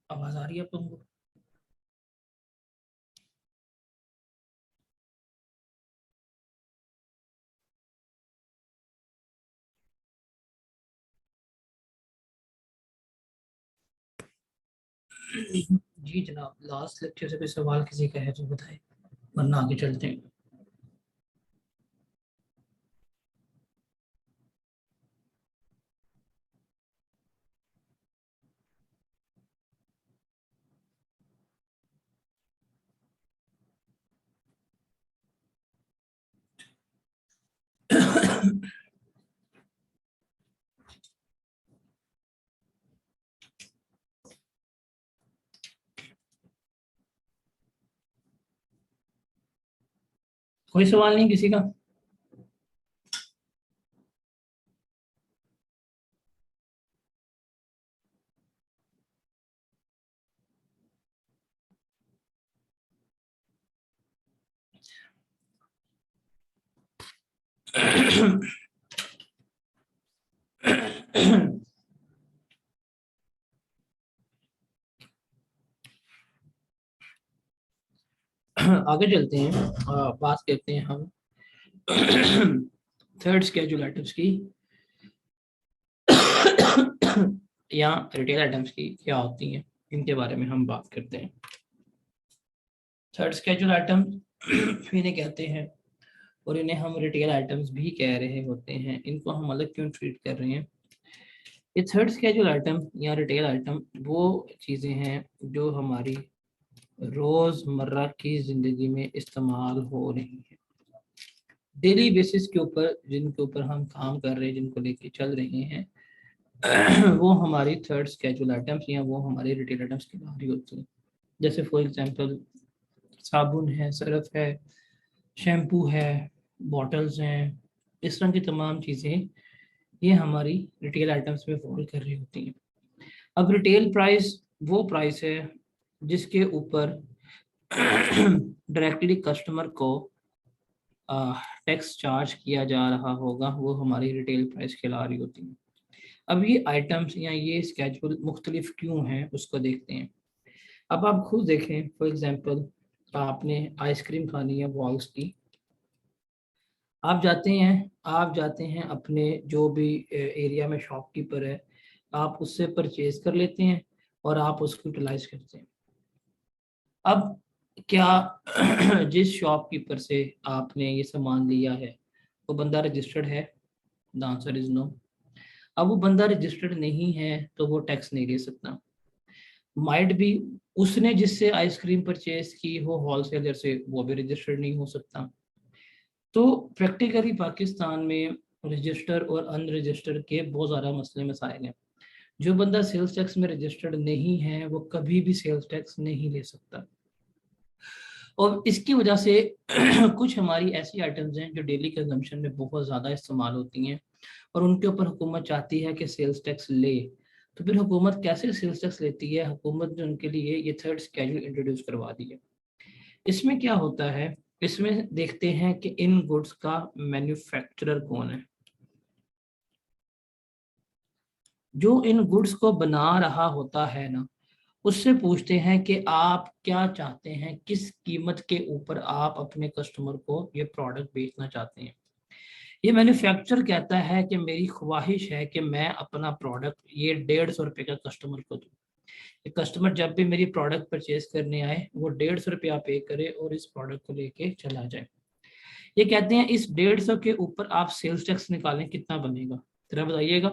आवाज आ रही है तुमको? जी जनाब, लास्ट लेक्चर से कोई सवाल किसी का है तो बताएं, वरना आगे चलते हैं। कोई सवाल नहीं किसी का? आगे चलते हैं। बात करते हैं हम थर्ड स्केड्यूल आइटम्स की या रिटेल आइटम्स की क्या होती हैं, इनके बारे में हम बात करते हैं। थर्ड स्केड्यूल आइटम इन्हें कहते हैं, और इन्हें हम रिटेल आइटम्स भी कह रहे होते हैं। इनको हम अलग क्यों ट्रीट कर रहे हैं? ये थर्ड स्केड्यूल आइटम या रिटेल आइटम वो चीज़ें हैं जो हमारी रोज़मर्रा की ज़िंदगी में इस्तेमाल हो रही हैं, डेली बेसिस के ऊपर, जिनके ऊपर हम काम कर रहे हैं, जिनको लेके चल रहे हैं। वो हमारी थर्ड स्केड्यूल आइटम्स या वो हमारी रिटेल आइटम्स की बाहरी होती हैं। जैसे फॉर एग्जांपल साबुन है, सरफ है, शैम्पू है, बॉटल्स हैं, इस तरह की तमाम चीज़ें ये हमारी रिटेल आइटम्स में फॉल कर रही होती हैं। अब रिटेल प्राइस वो प्राइस है जिसके ऊपर डायरेक्टली कस्टमर को टैक्स चार्ज किया जा रहा होगा, वो हमारी रिटेल प्राइस कहला रही होती है। अब ये आइटम्स या ये स्केड्यूल मुख्तलिफ क्यों हैं उसको देखते हैं। अब आप खुद देखें, फॉर एग्जांपल आपने आइसक्रीम खानी है वॉल्स की, आप जाते हैं अपने जो भी एरिया में शॉपकीपर है, आप उससे परचेज कर लेते हैं और आप उसको यूटिलाइज करते हैं। अब क्या जिस शॉपकीपर से आपने ये सामान लिया है वो बंदा रजिस्टर्ड है? The answer is no. अब वो बंदा रजिस्टर्ड नहीं है तो वो टैक्स नहीं ले सकता। माइट भी उसने जिससे आइसक्रीम परचेज की हो होलसेलर से, वो भी रजिस्टर्ड नहीं हो सकता। तो प्रैक्टिकली पाकिस्तान में रजिस्टर और अनरजिस्टर्ड के बहुत ज़्यादा मसले मसाइल हैं। जो बंदा सेल्स टैक्स में रजिस्टर्ड नहीं है वो कभी भी सेल्स टैक्स नहीं ले सकता। और इसकी वजह से कुछ हमारी ऐसी आइटम्स हैं जो डेली कंजम्पशन में बहुत ज़्यादा इस्तेमाल होती हैं और उनके ऊपर हुकूमत चाहती है कि सेल्स टैक्स ले। तो फिर हुकूमत कैसे सेल्स टैक्स लेती है? हुकूमत ने उनके लिए ये थर्ड स्केड्यूल इंट्रोड्यूस करवा दी है। इसमें क्या होता है, इसमें देखते हैं कि इन गुड्स का मैन्युफैक्चरर कौन है, जो इन गुड्स को बना रहा होता है ना, उससे पूछते हैं कि आप क्या चाहते हैं, किस कीमत के ऊपर आप अपने कस्टमर को ये प्रोडक्ट बेचना चाहते हैं। ये मैन्युफैक्चरर कहता है कि मेरी ख्वाहिश है कि मैं अपना प्रोडक्ट ये 150 रुपये का कस्टमर को दूँ। कस्टमर जब भी मेरी प्रोडक्ट परचेज करने आए वो 150 रुपया पे करे और इस प्रोडक्ट को लेके चला जाए। ये कहते हैं इस 150 के ऊपर आप सेल्स टैक्स निकालें, कितना बनेगा जरा बताइएगा।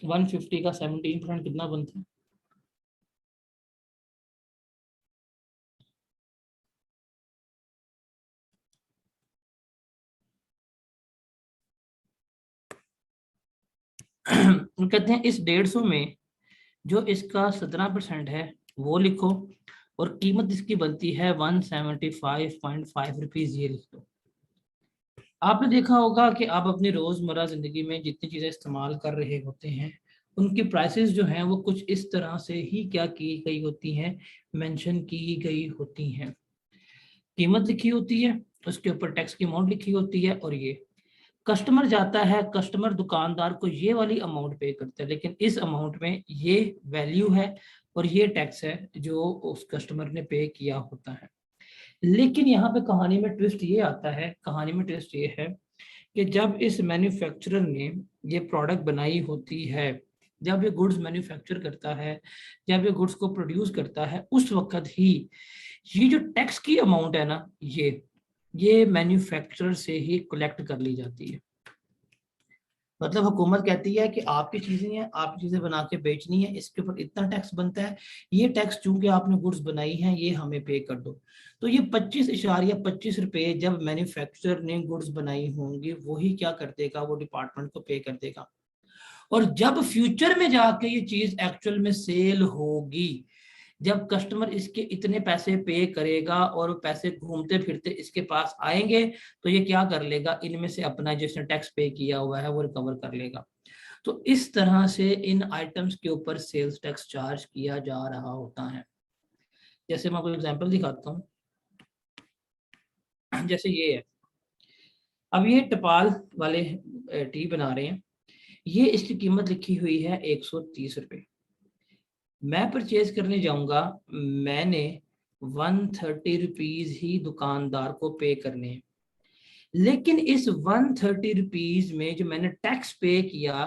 150 का 17% कितना बनता है? वो कहते हैं इस 150 में जो इसका 17% है वो लिखो, और कीमत इसकी बनती है 175.5 रुपीज, ये लिख दो। आपने देखा होगा कि आप अपनी रोजमर्रा जिंदगी में जितनी चीजें इस्तेमाल कर रहे होते हैं उनकी प्राइसेस जो हैं वो कुछ इस तरह से ही क्या की गई होती हैं, मेंशन की गई होती हैं। कीमत लिखी होती है, उसके ऊपर टैक्स की अमाउंट लिखी होती है, और ये कस्टमर जाता है, कस्टमर दुकानदार को ये वाली अमाउंट पे करता है, लेकिन इस अमाउंट में ये वैल्यू है और ये टैक्स है जो उस कस्टमर ने पे किया होता है। लेकिन यहाँ पे कहानी में ट्विस्ट ये आता है, कहानी में ट्विस्ट ये है कि जब इस मैन्युफैक्चरर ने ये प्रोडक्ट बनाई होती है, जब ये गुड्स मैन्युफैक्चर करता है, जब ये गुड्स को प्रोड्यूस करता है, उस वक्त ही ये जो टैक्स की अमाउंट है ना, ये मैन्युफैक्चरर से ही कलेक्ट कर ली जाती है। मतलब हुकूमत कहती है कि आपकी चीजें हैं, आपकी चीजें बना के बेचनी है, इसके ऊपर इतना टैक्स बनता है, ये टैक्स चूंकि आपने गुड्स बनाई हैं ये हमें पे कर दो। तो ये 25.25 रुपए जब मैन्युफैक्चरर ने गुड्स बनाई होंगी वही क्या कर देगा, वो डिपार्टमेंट को पे कर देगा। और जब फ्यूचर में जाके ये चीज एक्चुअल में सेल होगी, जब कस्टमर इसके इतने पैसे पे करेगा और पैसे घूमते फिरते इसके पास आएंगे, तो ये क्या कर लेगा, इनमें से अपना जिसने टैक्स पे किया हुआ है वो रिकवर कर लेगा। तो इस तरह से इन आइटम्स के ऊपर सेल्स टैक्स चार्ज किया जा रहा होता है। जैसे मैं आपको एग्जांपल दिखाता हूँ, जैसे ये है, अब ये टपाल वाले टी बना रहे हैं, ये इसकी कीमत लिखी हुई है 130 रुपए। मैं परचेज करने जाऊंगा, मैंने 130 रुपीज ही दुकानदार को पे करने हैं, लेकिन इस 130 रुपीज में जो मैंने टैक्स पे किया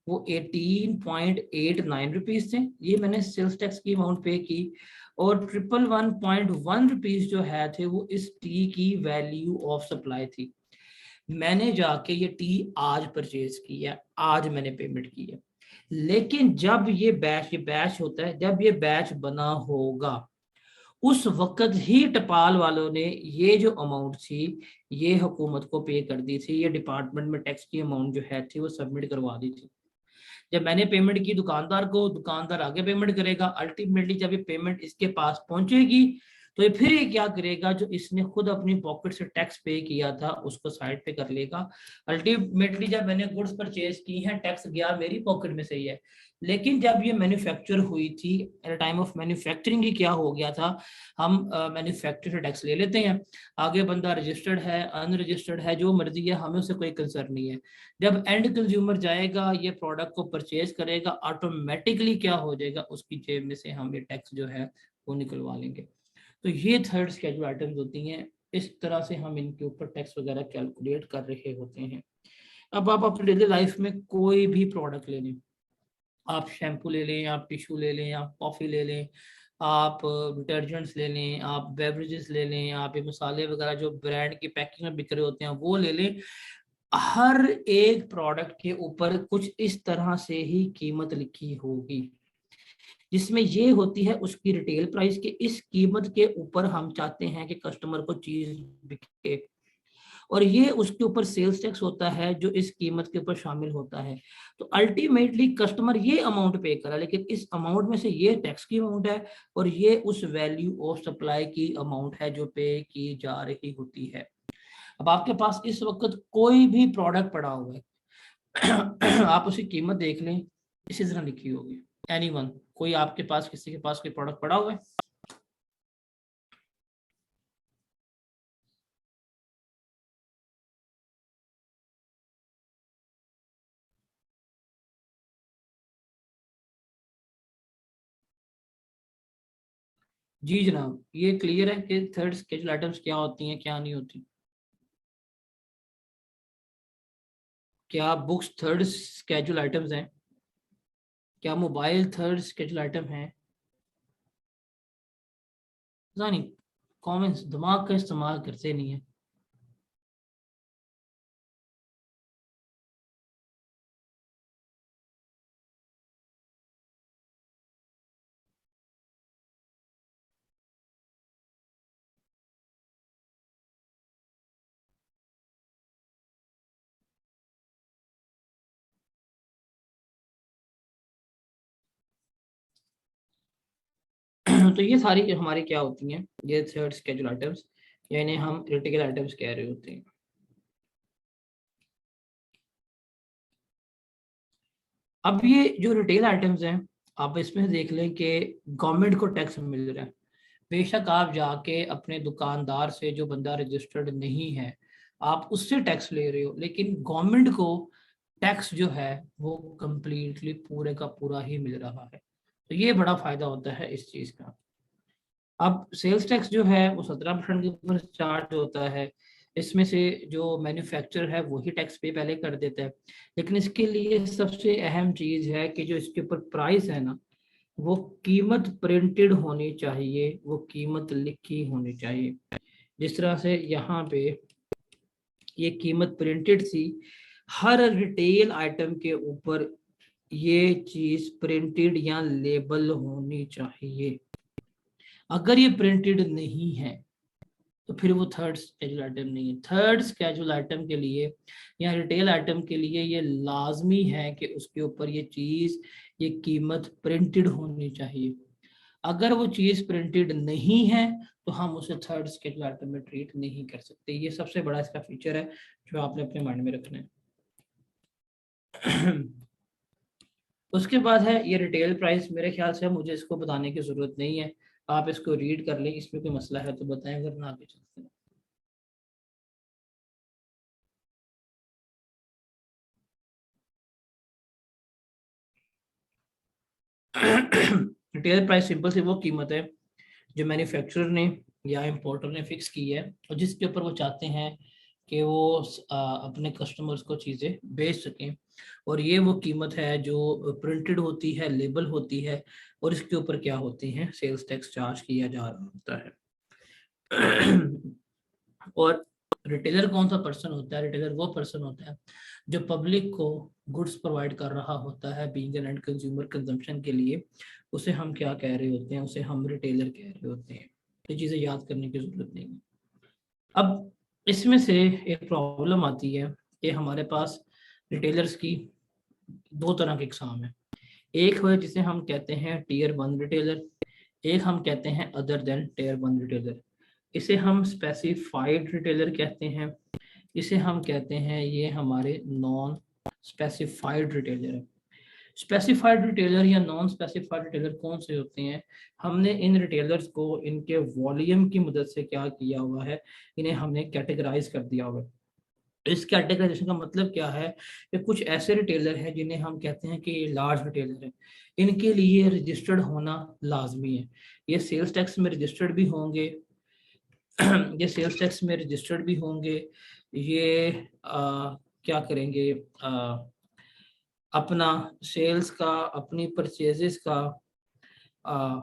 वो 18.89 रुपीज थे, ये मैंने सेल्स टैक्स की अमाउंट पे की। और 111.1 रुपीज जो है थे वो इस टी की वैल्यू ऑफ सप्लाई थी। मैंने जाके ये टी आज परचेज की है, आज मैंने पेमेंट की है, लेकिन जब ये बैच होता है, जब ये बैच बना होगा उस वक्त ही टपाल वालों ने ये जो अमाउंट थी ये हुकूमत को पे कर दी थी, ये डिपार्टमेंट में टैक्स की अमाउंट जो है थी वो सबमिट करवा दी थी। जब मैंने पेमेंट की दुकानदार को, दुकानदार आगे पेमेंट करेगा, अल्टीमेटली जब ये पेमेंट इसके पास पहुंचेगी तो ये फिर ये क्या करेगा, जो इसने खुद अपनी पॉकेट से टैक्स पे किया था उसको साइड पे कर लेगा। अल्टीमेटली जब मैंने गुड्स परचेज की हैं टैक्स गया मेरी पॉकेट में से ही है, लेकिन जब ये मैन्युफैक्चर हुई थी, एट टाइम ऑफ मैन्युफैक्चरिंग ही क्या हो गया था, हम मैन्युफैक्चर से टैक्स ले लेते हैं, आगे बंदा रजिस्टर्ड है अनरजिस्टर्ड है जो मर्जी है, हमें उससे कोई कंसर्न नहीं है। जब एंड कंज्यूमर जाएगा ये प्रोडक्ट को परचेज करेगा, ऑटोमेटिकली क्या हो जाएगा, उसकी जेब में से हम ये टैक्स जो है वो निकलवा लेंगे। तो ये थर्ड स्केड्यूल आइटम्स होती हैं, इस तरह से हम इनके ऊपर टैक्स वगैरह कैलकुलेट कर रहे होते हैं। अब आप अपनी डेली लाइफ में कोई भी प्रोडक्ट ले लें, आप शैम्पू ले लें, आप टिश्यू ले लें, आप कॉफ़ी ले लें, आप डिटर्जेंट्स ले लें, आप बेवरेजेस ले लें, आप ये मसाले वगैरह जो ब्रांड की पैकिंग में बिक रहे होते हैं वो ले लें, हर एक प्रोडक्ट के ऊपर कुछ इस तरह से ही कीमत लिखी होगी, जिसमें ये होती है उसकी रिटेल प्राइस के, इस कीमत के ऊपर हम चाहते हैं कि कस्टमर को चीज बिके, और ये उसके ऊपर सेल्स टैक्स होता है जो इस कीमत के ऊपर शामिल होता है। तो अल्टीमेटली कस्टमर ये अमाउंट पे करा, लेकिन इस अमाउंट में से ये टैक्स की अमाउंट है और ये उस वैल्यू ऑफ सप्लाई की अमाउंट है जो पे की जा रही होती है। अब आपके पास इस वक्त कोई भी प्रोडक्ट पड़ा हुआ है आप उसकी कीमत देख लें, इसी तरह लिखी होगी। एनीवन, कोई आपके पास, किसी के पास कोई प्रोडक्ट पड़ा हुआ है? जी जनाब, ये क्लियर है कि थर्ड स्केड्यूल आइटम्स क्या होती हैं क्या नहीं होती? क्या बुक्स थर्ड स्केड्यूल आइटम्स हैं? क्या मोबाइल थर्ड स्केड्यूल आइटम है? पता नहीं, कॉमेंट्स दिमाग का इस्तेमाल करते नहीं है। तो ये सारी हमारी क्या होती हैं, ये थर्ड स्केड्यूल आइटम्स, यानी हम रिटेल आइटम्स कह रहे होते हैं। अब ये जो रिटेल आइटम्स हैं, आप इसमें देख लें कि गवर्नमेंट को टैक्स मिल रहा है। बेशक आप जाके अपने दुकानदार से, जो बंदा रजिस्टर्ड नहीं है, आप उससे टैक्स ले रहे हो, लेकिन गवर्नमेंट को टैक्स जो है वो कंप्लीटली पूरे का पूरा ही मिल रहा है। तो ये बड़ा फायदा होता है इस चीज का। अब सेल्स टैक्स जो है वो 17% के ऊपर चार्ज होता है। इसमें से जो मैन्युफैक्चरर है वही टैक्स पे पहले कर देता है, लेकिन इसके लिए सबसे अहम चीज है कि जो इसके ऊपर प्राइस है ना, वो कीमत प्रिंटेड होनी चाहिए, वो कीमत लिखी होनी चाहिए। जिस तरह से यहाँ पे ये कीमत प्रिंटेड थी, हर रिटेल आइटम के ऊपर ये चीज प्रिंटेड या लेबल होनी चाहिए। अगर ये प्रिंटेड नहीं है तो फिर वो थर्ड स्केजुअल आइटम नहीं है। थर्ड स्केजुअल आइटम के लिए या रिटेल आइटम के लिए ये लाजमी है कि उसके ऊपर ये चीज, ये कीमत प्रिंटेड होनी चाहिए। अगर वो चीज प्रिंटेड नहीं है तो हम उसे थर्ड स्केजुअल आइटम में ट्रीट नहीं कर सकते। ये सबसे बड़ा इसका फीचर है जो आपने अपने माइंड में रखना है। उसके बाद है ये रिटेल प्राइस। मेरे ख्याल से मुझे इसको बताने की जरूरत नहीं है, आप इसको रीड कर लें, इसमें कोई मसला है तो बताएं, वरना आगे चलते हैं। रिटेल प्राइस सिंपल सी वो कीमत है जो मैन्युफैक्चरर ने या इंपोर्टर ने फिक्स की है और जिसके ऊपर वो चाहते हैं कि वो अपने कस्टमर्स को चीज़ें बेच सकें। और ये वो कीमत है जो प्रिंटेड होती है, लेबल होती है, और इसके ऊपर क्या होती हैं, सेल्स टैक्स चार्ज किया जा रहा होता है। और रिटेलर कौन सा पर्सन होता है? रिटेलर वो पर्सन होता है जो पब्लिक को गुड्स प्रोवाइड कर रहा होता है being an and consumer consumption के लिए। उसे हम क्या कह रहे होते हैं? उसे हम रिटेलर कह रहे होते हैं। ये चीज़ें याद करने की जरूरत नहीं है। अब इसमें से एक प्रॉब्लम आती है कि हमारे पास रिटेलर्स की दो तरह के इकसाम है। एक है जिसे हम कहते हैं टीयर वन रिटेलर, एक हम कहते हैं other than tier one retailer. इसे हम स्पेसिफाइड रिटेलर कहते हैं, इसे हम कहते हैं ये हमारे नॉन स्पेसिफाइड रिटेलर है। स्पेसिफाइड रिटेलर या नॉन स्पेसिफाइड रिटेलर कौन से होते हैं? हमने इन रिटेलर्स को इनके वॉल्यूम की मदद से क्या किया हुआ है, इन्हें हमने कैटेगराइज कर दिया हुआ है। इस कैटेगराइजेशन का मतलब क्या है कि कुछ ऐसे रिटेलर हैं जिन्हें हम कहते हैं कि ये लार्ज रिटेलर है, इनके लिए रजिस्टर्ड होना लाजमी है। ये सेल्स टैक्स में रजिस्टर्ड भी होंगे, ये सेल्स टैक्स में रजिस्टर्ड भी होंगे। ये क्या करेंगे, अपना सेल्स का, अपनी परचेजेस का आ,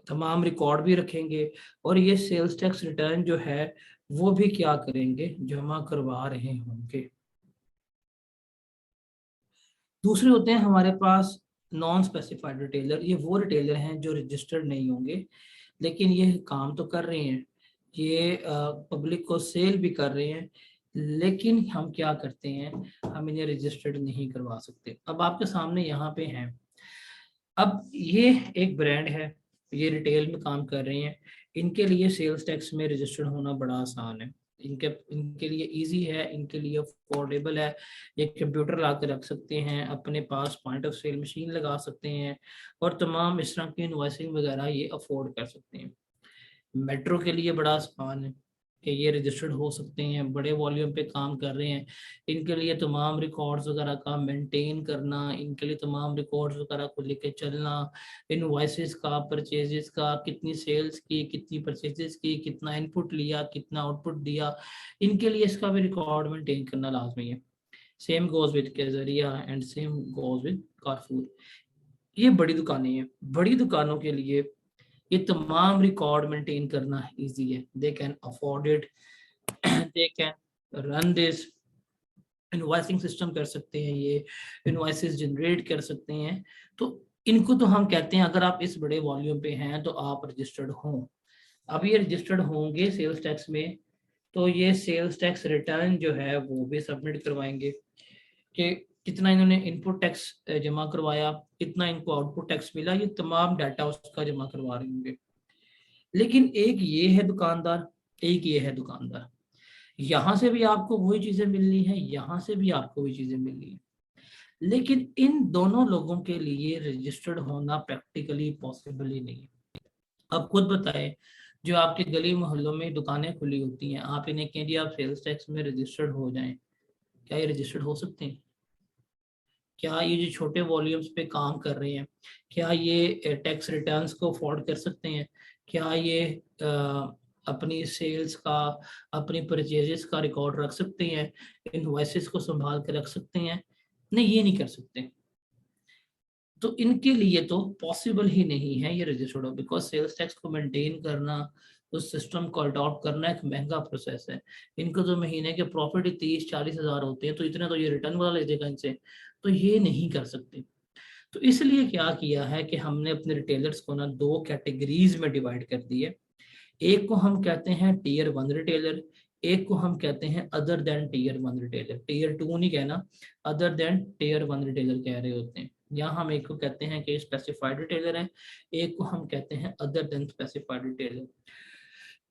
तमाम रिकॉर्ड भी रखेंगे, और ये सेल्स टैक्स रिटर्न जो है वो भी क्या करेंगे, जमा करवा रहे होंगे। दूसरे होते हैं हमारे पास नॉन स्पेसिफाइड रिटेलर। ये वो रिटेलर हैं जो रजिस्टर्ड नहीं होंगे, लेकिन ये काम तो कर रहे हैं, ये पब्लिक को सेल भी कर रहे हैं, लेकिन हम क्या करते हैं, हम इन्हें रजिस्टर्ड नहीं करवा सकते। अब आपके सामने यहाँ पे हैं, अब ये एक ब्रांड है, ये रिटेल में काम कर रहे हैं, इनके लिए सेल्स टैक्स में रजिस्टर्ड होना बड़ा आसान है। इनके इनके लिए इजी है, इनके लिए अफोर्डेबल है। ये कंप्यूटर ला के रख सकते हैं, अपने पास पॉइंट ऑफ सेल मशीन लगा सकते हैं, और तमाम इस तरह की इनवॉइसिंग वगैरह ये अफोर्ड कर सकते हैं। मेट्रो के लिए बड़ा आसान है कि ये रजिस्टर्ड हो सकते हैं, बड़े वॉल्यूम पे काम कर रहे हैं। इनके लिए तमाम रिकॉर्ड्स वगैरह का मेंटेन करना, इनके लिए तमाम रिकॉर्ड्स वगैरह को लेके चलना, इनवॉइसेस का, परचेजेस का, कितनी सेल्स की, कितनी परचेजेस की, कितना इनपुट लिया, कितना आउटपुट दिया, इनके लिए इसका भी रिकॉर्ड मेंटेन करना लाजमी है। सेम गोज विद केजरिया and same goes with Carrefour. ये बड़ी दुकानें हैं, बड़ी दुकानों के लिए ये तमाम रिकॉर्ड मेंटेन करना इजी है। They can afford it, they can run this. Invoicing system कर सकते हैं, ये इनवॉइसेस जनरेट कर सकते हैं। तो इनको तो हम कहते हैं, अगर आप इस बड़े वॉल्यूम पे हैं तो आप रजिस्टर्ड हों। अब ये रजिस्टर्ड होंगे सेल्स टैक्स में, तो ये सेल्स टैक्स रिटर्न जो है वो भी सबमिट करवाएंगे कि कितना इन्होंने इनपुट टैक्स जमा करवाया, कितना इनको आउटपुट टैक्स मिला, ये तमाम डाटा उसका जमा करवा रहे होंगे। लेकिन एक ये है दुकानदार, एक ये है दुकानदार, यहां से भी आपको वही चीजें मिलनी है, यहां से भी आपको वही चीजें मिलनी है, लेकिन इन दोनों लोगों के लिए रजिस्टर्ड होना प्रैक्टिकली पॉसिबल ही नहीं है। अब खुद बताएं, जो आपके गली मोहल्लों में दुकानें खुली होती हैं, आप इन्हें कहें जी आप सेल्स टैक्स में रजिस्टर्ड हो जाएं, क्या ये रजिस्टर्ड हो सकते हैं? क्या ये जो छोटे वॉल्यूम्स पे काम कर रहे हैं, क्या ये टैक्स रिटर्न्स को अफोर्ड कर सकते हैं? क्या ये अपनी सेल्स का, अपनी परचेजेस का रिकॉर्ड रख सकते हैं, इनवॉइसेस को संभाल के रख सकते हैं? नहीं, ये नहीं कर सकते। तो इनके लिए तो पॉसिबल ही नहीं है ये रजिस्टर्ड हो, बिकॉज सेल्स टैक्स को मेंटेन करना, उस सिस्टम को अडॉप्ट करना एक महंगा प्रोसेस है। इनको तो महीने के प्रॉफिट ही 30-40 हज़ार होते हैं, तो इतना तो ये रिटर्न वाला ले देगा इनसे, तो ये नहीं कर सकते। तो इसलिए क्या किया है कि हमने अपने रिटेलर्स को ना दो कैटेगरीज में डिवाइड कर दी है। एक को हम कहते हैं टीयर 1 रिटेलर, एक को हम कहते हैं other than tier 1 retailer. Tier 2 नहीं कहना, अदर देन टीयर 1 रिटेलर कह रहे होते हैं। यहाँ हम एक को कहते हैं कि स्पेसिफाइड रिटेलर है, एक को हम कहते हैं अदर देन स्पेसिफाइड रिटेलर।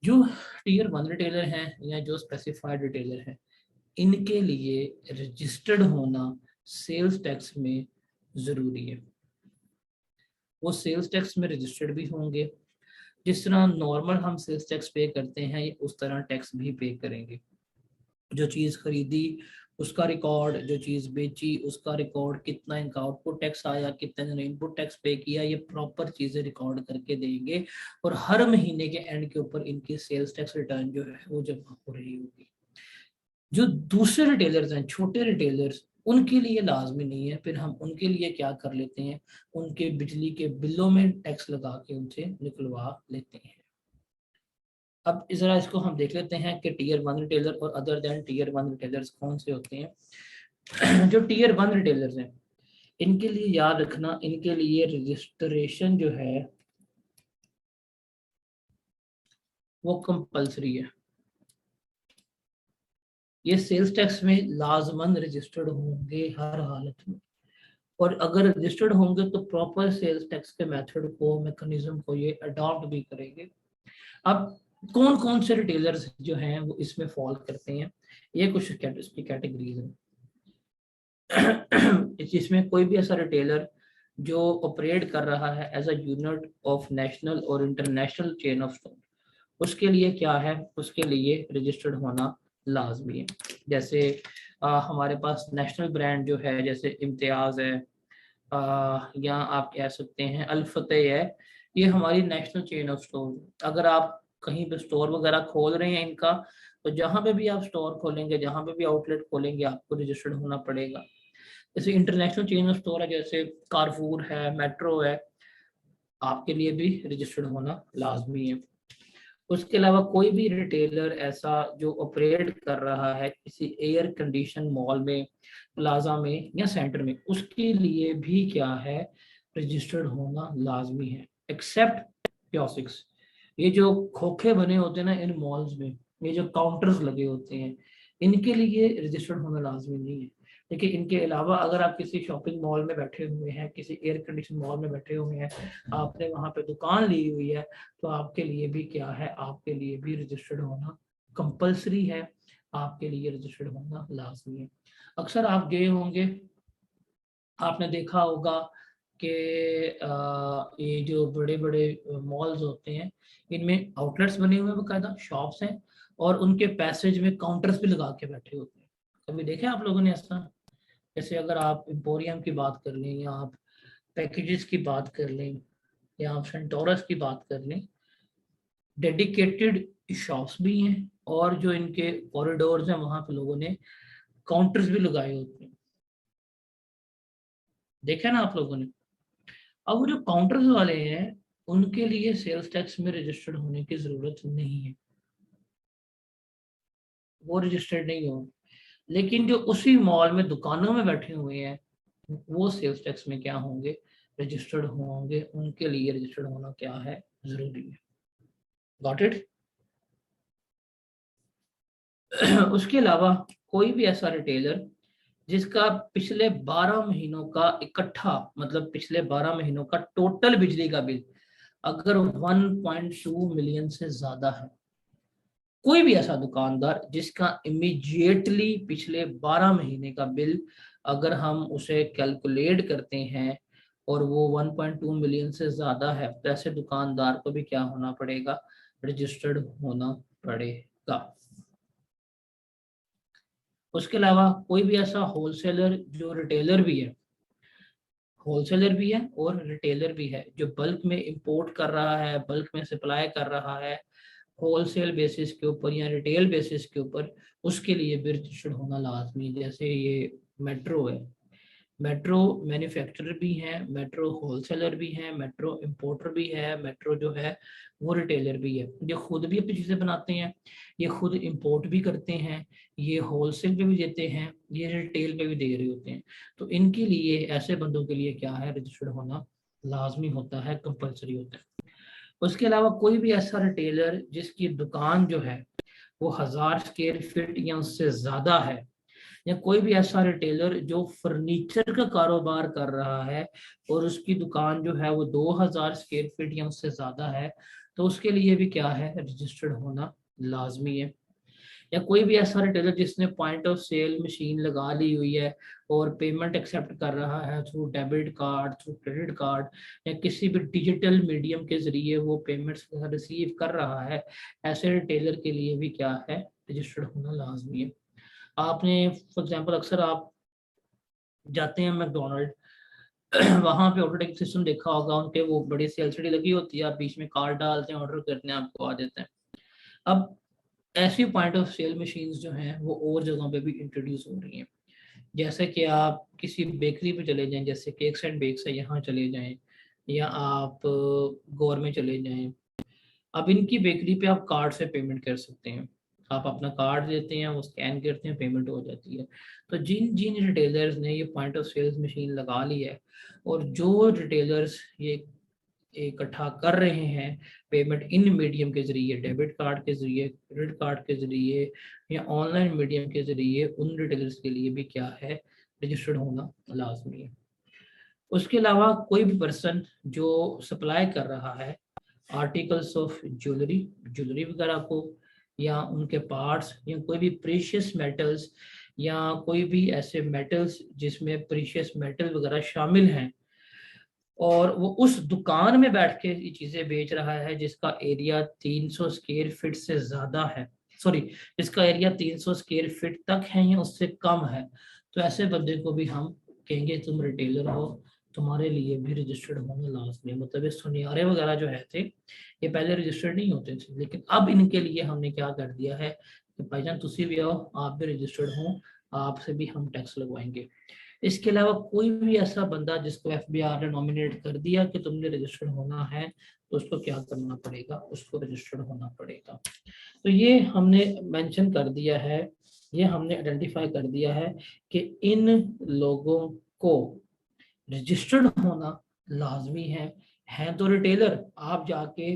जो टीयर 1 रिटेलर हैं या जो स्पेसिफाइड रिटेलर हैं, इनके लिए रजिस्टर्ड होना सेल्स टैक्स में जरूरी है। वो सेल्स टैक्स में रजिस्टर्ड भी होंगे, जिस तरह नॉर्मल हम सेल्स टैक्स पे करते हैं ये उस तरह टैक्स भी पे करेंगे। जो चीज़ खरीदी उसका रिकॉर्ड, जो चीज़ बेची उसका रिकॉर्ड, कितना इनका आउटपुट टैक्स आया, कितने ने इनपुट टैक्स पे किया, ये प्रॉपर चीज़ें रिकॉर्ड करके देंगे। और हर महीने के एंड के ऊपर इनकी सेल्स टैक्स रिटर्न जो है वो जमा हो रही होगी। जो दूसरे रिटेलर्स हैं, छोटे रिटेलर्स, उनके लिए लाजमी नहीं है। फिर हम उनके लिए क्या कर लेते हैं, उनके बिजली के बिलों में टैक्स लगा के उनसे निकलवा लेते हैं। अब इस तरह इसको हम देख लेते हैं कि टीयर 1 रिटेलर और अदर देन टीयर 1 रिटेलर्स कौन से होते हैं। जो टीयर 1 रिटेलर्स हैं, इनके लिए याद रखना, इनके लिए रजिस्ट्रेशन जो है वो कंपलसरी है। ये सेल्स टैक्स में लाजमन रजिस्टर्ड होंगे हर हालत में, और अगर रजिस्टर्ड होंगे तो प्रॉपर सेल्स टैक्स के मेथड को, मैकेनिज्म को ये अडॉप्ट भी करेंगे। अब कौन कौन से रिटेलर्स जो हैं वो इसमें फॉल करते हैं, ये कुछ इसकी कैटेगरीज हैं। जिसमें कोई भी ऐसा रिटेलर जो ऑपरेट कर रहा है as a unit of national और इंटरनेशनल चेन ऑफ स्टोर, उसके लिए क्या है, उसके लिए रजिस्टर्ड होना लाजमी है। जैसे हमारे पास नेशनल ब्रांड जो है, जैसे इम्तियाज है, या आप कह सकते हैं अल-फतेह है, ये हमारी नेशनल चेन ऑफ स्टोर। अगर आप कहीं पे स्टोर वगैरह खोल रहे हैं इनका, तो जहाँ पे भी आप स्टोर खोलेंगे, जहाँ पे भी आउटलेट खोलेंगे, आपको रजिस्टर्ड होना पड़ेगा। जैसे इंटरनेशनल चेन ऑफ स्टोर है, जैसे कारफूर है, मेट्रो है, आपके लिए भी रजिस्टर्ड होना लाजमी है। उसके अलावा कोई भी रिटेलर ऐसा जो ऑपरेट कर रहा है किसी एयर कंडीशन मॉल में, प्लाजा में या सेंटर में, उसके लिए भी क्या है, रजिस्टर्ड होना लाजमी है। एक्सेप्ट कियोस्क्स, ये जो खोखे बने होते हैं ना इन मॉल्स में, ये जो काउंटर्स लगे होते हैं, इनके लिए रजिस्टर्ड होना लाजमी नहीं है। देखिए, इनके अलावा अगर आप किसी शॉपिंग मॉल में बैठे हुए हैं, किसी एयर कंडीशन मॉल में बैठे हुए हैं, आपने वहां पे दुकान ली हुई है, तो आपके लिए भी क्या है, आपके लिए भी रजिस्टर्ड होना कंपलसरी है, आपके लिए रजिस्टर्ड होना लाजमी है। अक्सर आप गए होंगे, आपने देखा होगा कि ये जो बड़े बड़े मॉल्स होते हैं, इनमें आउटलेट्स बने हुए हैं, बकायदा शॉप्स हैं, और उनके पैसेज में काउंटर्स भी लगा के बैठे होते हैं। कभी देखे आप लोगों ने ऐसा? जैसे अगर आप एम्पोरियम की बात कर लें, या आप पैकेजेस की बात कर लें, या आप सेंटोरस की बात कर लें, डेडिकेटेड शॉप्स भी हैं, और जो इनके कॉरिडोर्स हैं वहां पे लोगों ने काउंटर्स भी लगाए होते हैं। देखा ना आप लोगों ने? अब वो जो काउंटर्स वाले हैं, उनके लिए सेल्स टैक्स में रजिस्टर्ड होने की जरूरत नहीं है, वो रजिस्टर्ड नहीं हो। लेकिन जो उसी मॉल में दुकानों में बैठे हुए हैं, वो सेल्स टैक्स में क्या होंगे, रजिस्टर्ड होंगे। उनके लिए रजिस्टर्ड होना क्या है, जरूरी है। Got it? उसके अलावा कोई भी ऐसा रिटेलर जिसका पिछले 12 महीनों का इकट्ठा, मतलब पिछले 12 महीनों का टोटल बिजली का बिल अगर 1.2 मिलियन से ज्यादा है, कोई भी ऐसा दुकानदार जिसका इमीडिएटली पिछले 12 महीने का बिल अगर हम उसे कैलकुलेट करते हैं और वो 1.2 मिलियन से ज्यादा है, तो ऐसे दुकानदार को भी क्या होना पड़ेगा, रजिस्टर्ड होना पड़ेगा। उसके अलावा कोई भी ऐसा होलसेलर जो रिटेलर भी है, होलसेलर भी है और रिटेलर भी है, जो बल्क में इंपोर्ट कर रहा है, बल्क में सप्लाई कर रहा है होलसेल बेसिस के ऊपर या रिटेल बेसिस के ऊपर, उसके लिए भी रजिस्टर्ड होना लाजमी है। जैसे ये मेट्रो है, मेट्रो मैन्युफैक्चरर भी हैं, मेट्रो होलसेलर भी हैं, मेट्रो इंपोर्टर भी है, मेट्रो जो है वो रिटेलर भी है। ये खुद भी अपनी चीज़ें बनाते हैं, ये खुद इंपोर्ट भी करते हैं, ये होलसेल पे भी देते हैं, ये रिटेल पे भी दे रहे होते हैं। तो इनके लिए, ऐसे बंदों के लिए क्या है, रजिस्टर्ड होना लाजमी होता है, कंपलसरी होता है। उसके अलावा कोई भी ऐसा रिटेलर जिसकी दुकान जो है वो 1000 स्क्वायर फीट या उससे ज़्यादा है, या कोई भी ऐसा रिटेलर जो फर्नीचर का कारोबार कर रहा है और उसकी दुकान जो है वो 2000 स्क्वायर फीट या उससे ज़्यादा है, तो उसके लिए भी क्या है, रजिस्टर्ड होना लाजमी है। या कोई भी ऐसा रिटेलर जिसने पॉइंट ऑफ सेल मशीन लगा ली हुई है और पेमेंट एक्सेप्ट कर रहा है through debit card, through credit card, या किसी भी डिजिटल मीडियम के जरिए वो पेमेंट्स रिसीव कर रहा है, ऐसे रिटेलर के लिए भी क्या है, रजिस्टर्ड होना लाजमी है। आपने फॉर एग्जांपल अक्सर आप जाते हैं मैकडोनल्ड, वहां पे ऑर्डर टेकिंग सिस्टम देखा होगा, उनके वो बड़ी सी एलसीडी लगी होती है, आप बीच में कार्ड डालते हैं, ऑर्डर करते हैं, आपको आ जाता है। अब ऐसी पॉइंट ऑफ सेल मशीन्स जो हैं वो और जगहों पे भी इंट्रोड्यूस हो रही हैं। जैसे कि आप किसी बेकरी पे चले जाएं, जैसे केक्स एंड बेक्स है, यहाँ चले जाएं, या आप गोर में चले जाएं। अब इनकी बेकरी पे आप कार्ड से पेमेंट कर सकते हैं, आप अपना कार्ड देते हैं, वो स्कैन करते हैं, पेमेंट हो जाती है। तो जिन जिन रिटेलर्स ने ये पॉइंट ऑफ सेल्स मशीन लगा ली है, और जो रिटेलर्स ये इकट्ठा कर रहे हैं पेमेंट इन मीडियम के जरिए, डेबिट कार्ड के जरिए, क्रेडिट कार्ड के जरिए, या ऑनलाइन मीडियम के जरिए, उन रिटेलर्स के लिए भी क्या है, रजिस्टर्ड होना लाजमी है। उसके अलावा कोई भी पर्सन जो सप्लाई कर रहा है आर्टिकल्स ऑफ ज्वेलरी, ज्वेलरी वगैरह को, या उनके पार्ट्स, या कोई भी प्रीशियस मेटल्स, या कोई भी ऐसे मेटल्स जिसमें प्रीशियस मेटल वगैरह शामिल हैं, और वो उस दुकान में बैठ के ये चीज़ें बेच रहा है जिसका एरिया 300 स्क्वायर फीट से ज़्यादा है, सॉरी, जिसका एरिया 300 स्क्वायर फीट तक है या उससे कम है, तो ऐसे बंदे को भी हम कहेंगे तुम रिटेलर हो, तुम्हारे लिए भी रजिस्टर्ड होना लाजमी है। मतलब ये सुनियारे वगैरह जो है थे, ये पहले रजिस्टर्ड नहीं होते थे, लेकिन अब इनके लिए हमने क्या कर दिया है कि भाईजान तुसी भी आओ, आप भी रजिस्टर्ड हो, आपसे भी हम टैक्स लगवाएंगे। इसके अलावा कोई भी ऐसा बंदा जिसको एफबीआर ने नॉमिनेट कर दिया कि तुमने रजिस्टर्ड होना है, तो उसको क्या करना पड़ेगा, उसको रजिस्टर्ड होना पड़ेगा। तो ये हमने मेंशन कर दिया है, ये हमने आइडेंटिफाई कर दिया है कि इन लोगों को रजिस्टर्ड होना लाजमी है तो रिटेलर, आप जाके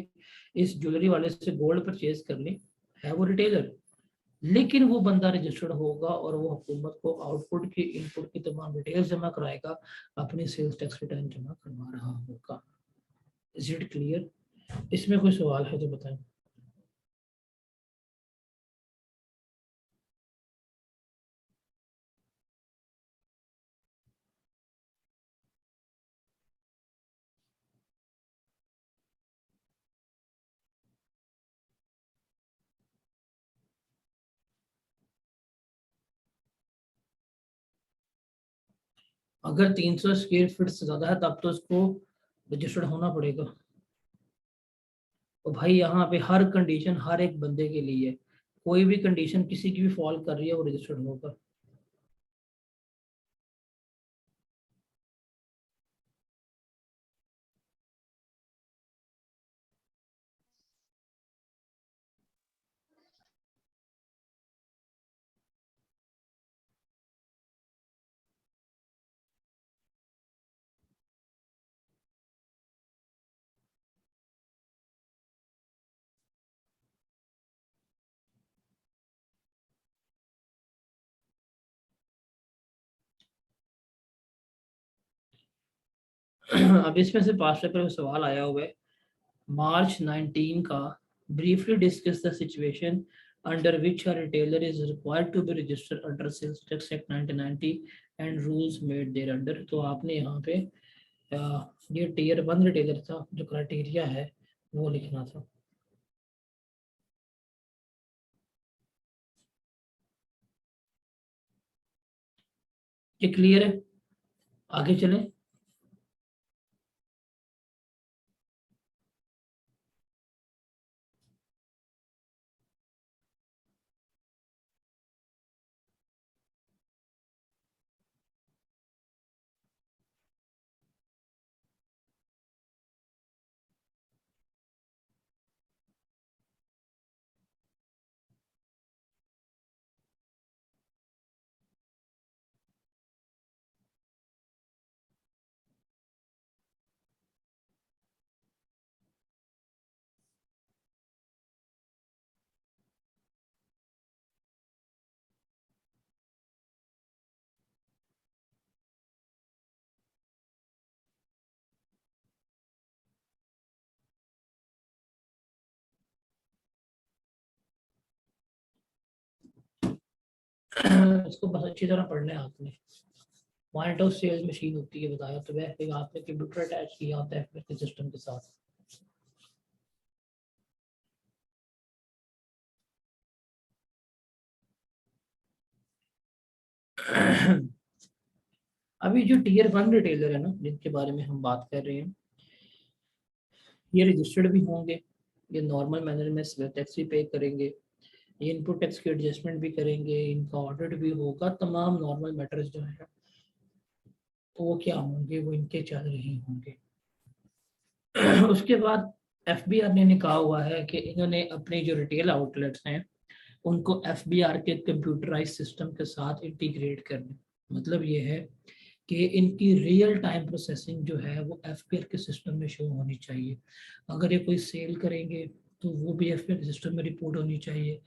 इस ज्वेलरी वाले से गोल्ड परचेज कर लें, है वो रिटेलर, लेकिन वो बंदा रजिस्टर्ड होगा और वो हुकूमत को आउटपुट की, इनपुट की तमाम डिटेल्स जमा कराएगा, अपनी सेल्स टैक्स रिटर्न जमा करवा रहा होगा। Is it clear? इसमें कोई सवाल है तो बताएं। अगर 300 स्क्वायर फीट से ज्यादा है तब तो उसको रजिस्टर्ड होना पड़ेगा। तो भाई यहाँ पे हर कंडीशन हर एक बंदे के लिए है, कोई भी कंडीशन किसी की भी फॉल कर रही है वो रजिस्टर्ड होगा। अब इसमें से पास पेपर में सवाल आया हुआ है, March 19 का, briefly discuss the situation under which a retailer is required to be registered under Sales Tax Act 1990 and rules made thereunder। तो आपने यहाँ पे ये टीयर 1 रिटेलर था, जो क्राइटेरिया है वो लिखना था। ये क्लियर है? आगे चलें। इसको बस अच्छी तरह पढ़ना है आपने। पॉइंट ऑफ सेल्स मशीन होती है, बताया तो वैसे आपने कंप्यूटर अटैच किया होता है FBR के सिस्टम के साथ। अभी जो Tier 1 रिटेलर है ना, जिनके बारे में हम बात कर रहे हैं, ये रजिस्टर्ड भी होंगे, ये नॉर्मल मैनर में टैक्स भी पे करेंगे, ये इनपुट टैक्स की एडजस्टमेंट भी करेंगे, इनका ऑडिट भी होगा, तमाम नॉर्मल मैटर्स जो है वो क्या होंगे, वो इनके चल रहे होंगे। उसके बाद FBR ने कहा हुआ है कि इन्होंने अपने जो रिटेल आउटलेट्स हैं उनको FBR के कंप्यूटराइज सिस्टम के साथ इंटीग्रेट करना। मतलब ये है कि इनकी रियल टाइम प्रोसेसिंग जो है वो FBR के सिस्टम में शो होनी चाहिए। अगर ये कोई सेल करेंगे तो वो भी FBR के सिस्टम में रिपोर्ट होनी चाहिए।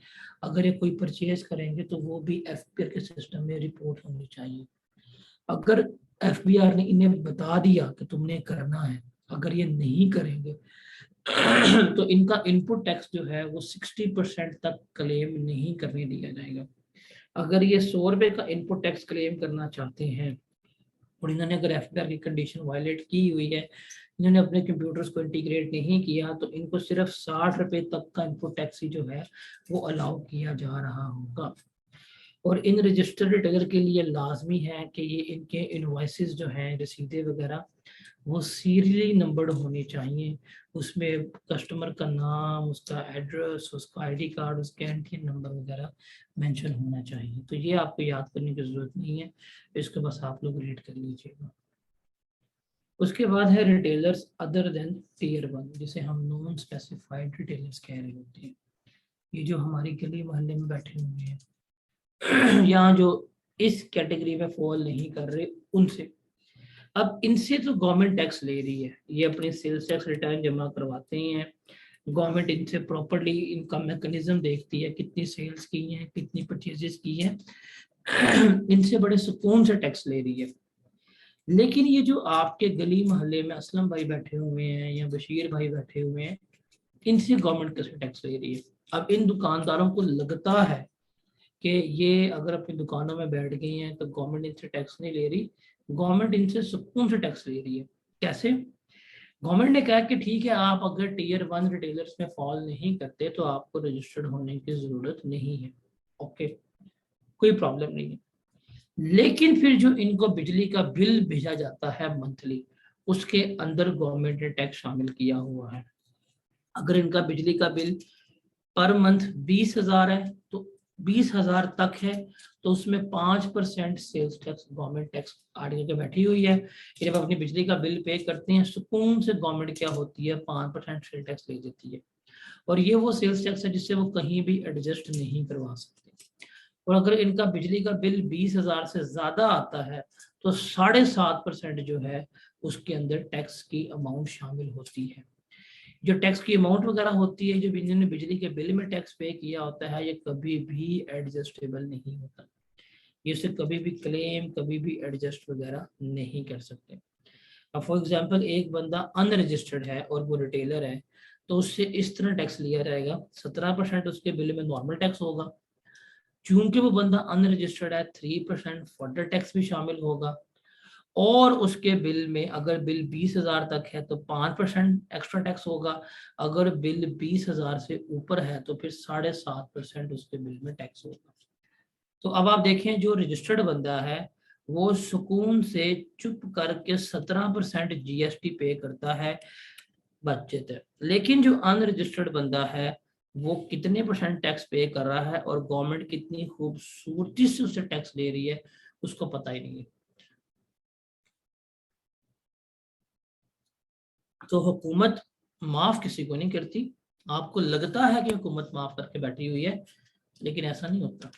अगर ये कोई परचेज करेंगे तो वो भी FBR के सिस्टम में रिपोर्ट होनी चाहिए। अगर FBR ने इन्हें बता दिया कि तुमने करना है, अगर ये नहीं करेंगे तो इनका इनपुट टैक्स जो है वो 60% तक क्लेम नहीं करने दिया जाएगा। अगर ये 100 रुपए का इनपुट टैक्स क्लेम करना चाहते हैं और इन्होंने अगर FBR की कंडीशन वायलेट की हुई है, इन्होंने अपने कंप्यूटर्स को इंटीग्रेट नहीं किया, तो इनको सिर्फ 60 रुपए तक का इनपुट टैक्स ही जो है वो अलाउ किया जा रहा होगा। और इन रजिस्टर्ड रिटेलर के लिए लाजमी है कि ये इनके इनवॉइसेस जो हैं, रसीदें वगैरह, वो सीरियली नंबर्ड होनी चाहिए। उसमें कस्टमर का नाम, उसका एड्रेस, उसका ID कार्ड, उसके एनटीएन नंबर वगैरह मेंशन होना चाहिए। तो ये आपको याद करने की ज़रूरत नहीं है, इसको बस आप लोग रीड कर लीजिएगा। उसके बाद है रिटेलर्स अदर देन Tier 1, जिसे हम नॉन स्पेसिफाइड रिटेलर्स कह रहे होते हैं। ये जो हमारी गली मोहल्ले में बैठे हुए हैं यहाँ जो इस कैटेगरी में फॉल नहीं कर रहे, उनसे अब इनसे तो गवर्नमेंट टैक्स ले रही है, ये अपने सेल्स टैक्स रिटर्न जमा करवाते हैं। गवर्नमेंट इनसे प्रॉपर्ली इनका मैकेनिज्म देखती है, कितनी सेल्स की हैं, कितनी परचेजेस की हैं, इनसे बड़े सुकून से टैक्स ले रही है। लेकिन ये जो आपके गली मोहल्ले में असलम भाई बैठे हुए हैं या बशीर भाई बैठे हुए हैं, इनसे गवर्नमेंट कैसे टैक्स ले रही है? अब इन दुकानदारों को लगता है कि ये अगर अपनी दुकानों में बैठ गई हैं तो गवर्नमेंट इनसे टैक्स नहीं ले रही, गवर्नमेंट इनसे सुकून से टैक्स ले रही है। कैसे? गवर्नमेंट ने कहा कि ठीक है, आप अगर Tier 1 रिटेलर्स में फॉल नहीं करते तो आपको रजिस्टर्ड होने की जरूरत नहीं है। ओके, कोई प्रॉब्लम नहीं है। लेकिन फिर जो इनको बिजली का बिल भेजा जाता है मंथली, उसके अंदर गवर्नमेंट ने टैक्स शामिल किया हुआ है। अगर इनका बिजली का बिल पर मंथ 20,000 है तो 20,000 तक है तो उसमें 5% सेल्स टैक्स गवर्नमेंट टैक्स काट के बैठी हुई है। जब अपनी बिजली का बिल पे करते हैं, सुकून से गवर्नमेंट क्या होती है, 5% सेल टैक्स ले देती है। और ये वो सेल्स टैक्स है जिससे वो कहीं भी एडजस्ट नहीं करवा सकते। और अगर इनका बिजली का बिल 20,000 से ज्यादा आता है तो 7.5% जो है उसके अंदर टैक्स की अमाउंट शामिल होती है। जो टैक्स की अमाउंट वगैरह होती है, जो इन्होंने बिजली के बिल में टैक्स पे किया होता है, ये कभी भी एडजस्टेबल नहीं होता। ये उसे कभी भी क्लेम, कभी भी एडजस्ट वगैरह नहीं कर सकते। अब फॉर एग्जांपल एक बंदा अनरजिस्टर्ड है और वो रिटेलर है, तो उससे इस तरह टैक्स लिया जाएगा, 17% उसके बिल में नॉर्मल टैक्स होगा। चूंकि वो बंदा अनरजिस्टर्ड है, 3% फर्दर टैक्स भी शामिल होगा। और उसके बिल में अगर बिल 20,000 तक है तो 5% एक्स्ट्रा टैक्स होगा। अगर बिल 20,000 से ऊपर है तो फिर 7.5% उसके बिल में टैक्स होगा। तो अब आप देखें, जो रजिस्टर्ड बंदा है वो सुकून से चुप करके 17% GST पे करता है बच्चे तक। लेकिन जो अनरजिस्टर्ड बंदा है वो कितने परसेंट टैक्स पे कर रहा है और गवर्नमेंट कितनी खूबसूरती से उससे टैक्स ले रही है उसको पता ही नहीं है। तो हुकूमत माफ किसी को नहीं करती। आपको लगता है कि हुकूमत माफ करके बैठी हुई है, लेकिन ऐसा नहीं होता।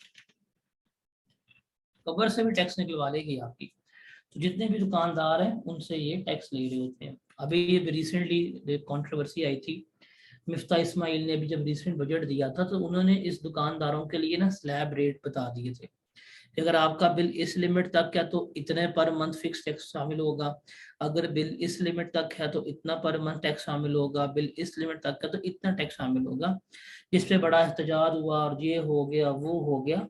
कबर से भी टैक्स निकलवा लेगी आपकी। तो जितने भी दुकानदार हैं उनसे ये टैक्स ले रहे होते हैं। अभी ये रिसेंटली कंट्रोवर्सी आई थी, मिफ्ता इस्माइल ने भी जब रिसेंट बजट दिया था तो उन्होंने इस दुकानदारों के लिए ना स्लैब रेट बता दिए थे कि अगर आपका बिल इस लिमिट तक है तो इतने पर मंथ फिक्स टैक्स शामिल होगा, अगर बिल इस लिमिट तक है तो इतना पर मंथ टैक्स शामिल होगा, बिल इस लिमिट तक है तो इतना टैक्स शामिल होगा। जिस पे बड़ा एहतजाज हुआ और ये हो गया वो हो गया,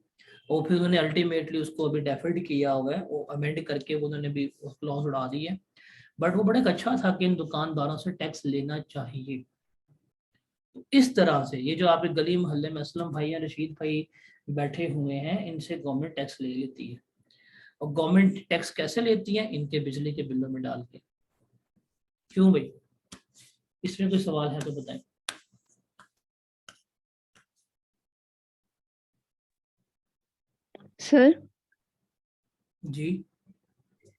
और फिर उन्होंने अल्टीमेटली उसको अभी डेफर्ड किया हुआ है, वो अमेंड करके उन्होंने भी क्लॉज उड़ा दी है। बट वो बड़ा अच्छा था कि इन दुकानदारों से टैक्स लेना चाहिए। तो इस तरह से ये जो आपके गली मोहल्ले में असलम भाई या रशीद भाई बैठे हुए हैं, इनसे गवर्नमेंट टैक्स ले लेती है। और गवर्नमेंट टैक्स कैसे लेती है? इनके बिजली के बिलों में डाल के। क्यों भाई? इसमें कोई सवाल है तो बताएं। सर जी।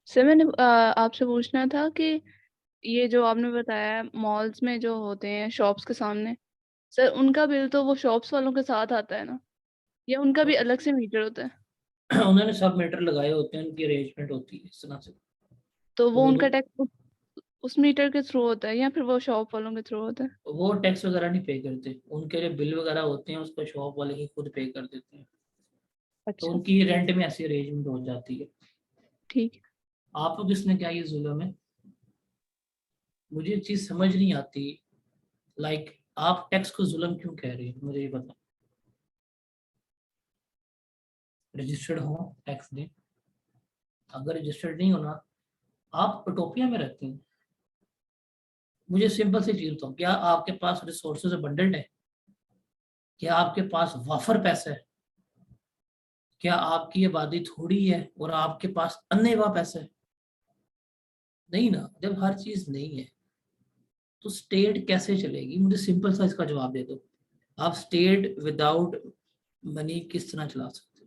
सर मैंने आपसे पूछना था कि ये जो आपने बताया मॉल्स में जो होते हैं शॉप्स के सामने, सर उनका बिल तो वो शॉप्स वालों के साथ आता है ना, या उनका भी अलग से मीटर होता है? उन्होंने सब मीटर लगाए होते हैं, उनकी अरेंजमेंट होती है इस तरह से। तो तो वो उनका टैक्स उस मीटर के थ्रू होता है या फिर वो शॉप वालों के थ्रू होता है? वो टैक्स वगैरह नहीं पे करते, उनके जो बिल वगैरह होते हैं उसको शॉप वाले ही खुद पे कर देते हैं। तो अच्छा। उनकी रेंट में ऐसी अरेंजमेंट हो जाती है। ठीक है। आपको किसने क्या ये जुल्म है? मुझे चीज समझ नहीं आती। लाइक आप टैक्स को जुल्म क्यों कह रहे हैं, मुझे ये बताओ। रजिस्टर्ड हो, टैक्स दें। अगर रजिस्टर्ड नहीं होना, आप उटोपिया में रहते हैं। मुझे सिंपल सी चीज बताओ, क्या आपके पास रिसोर्सेज अबंडेंट है? क्या आपके पास वाफर पैसा है? क्या आपकी आबादी थोड़ी है और आपके पास अन्नेवा पैसा है? नहीं ना। जब हर चीज नहीं है तो स्टेट कैसे चलेगी? मुझे सिंपल सा इसका जवाब दे दो। आप स्टेट विदाउट मनी किस तरह चला सकते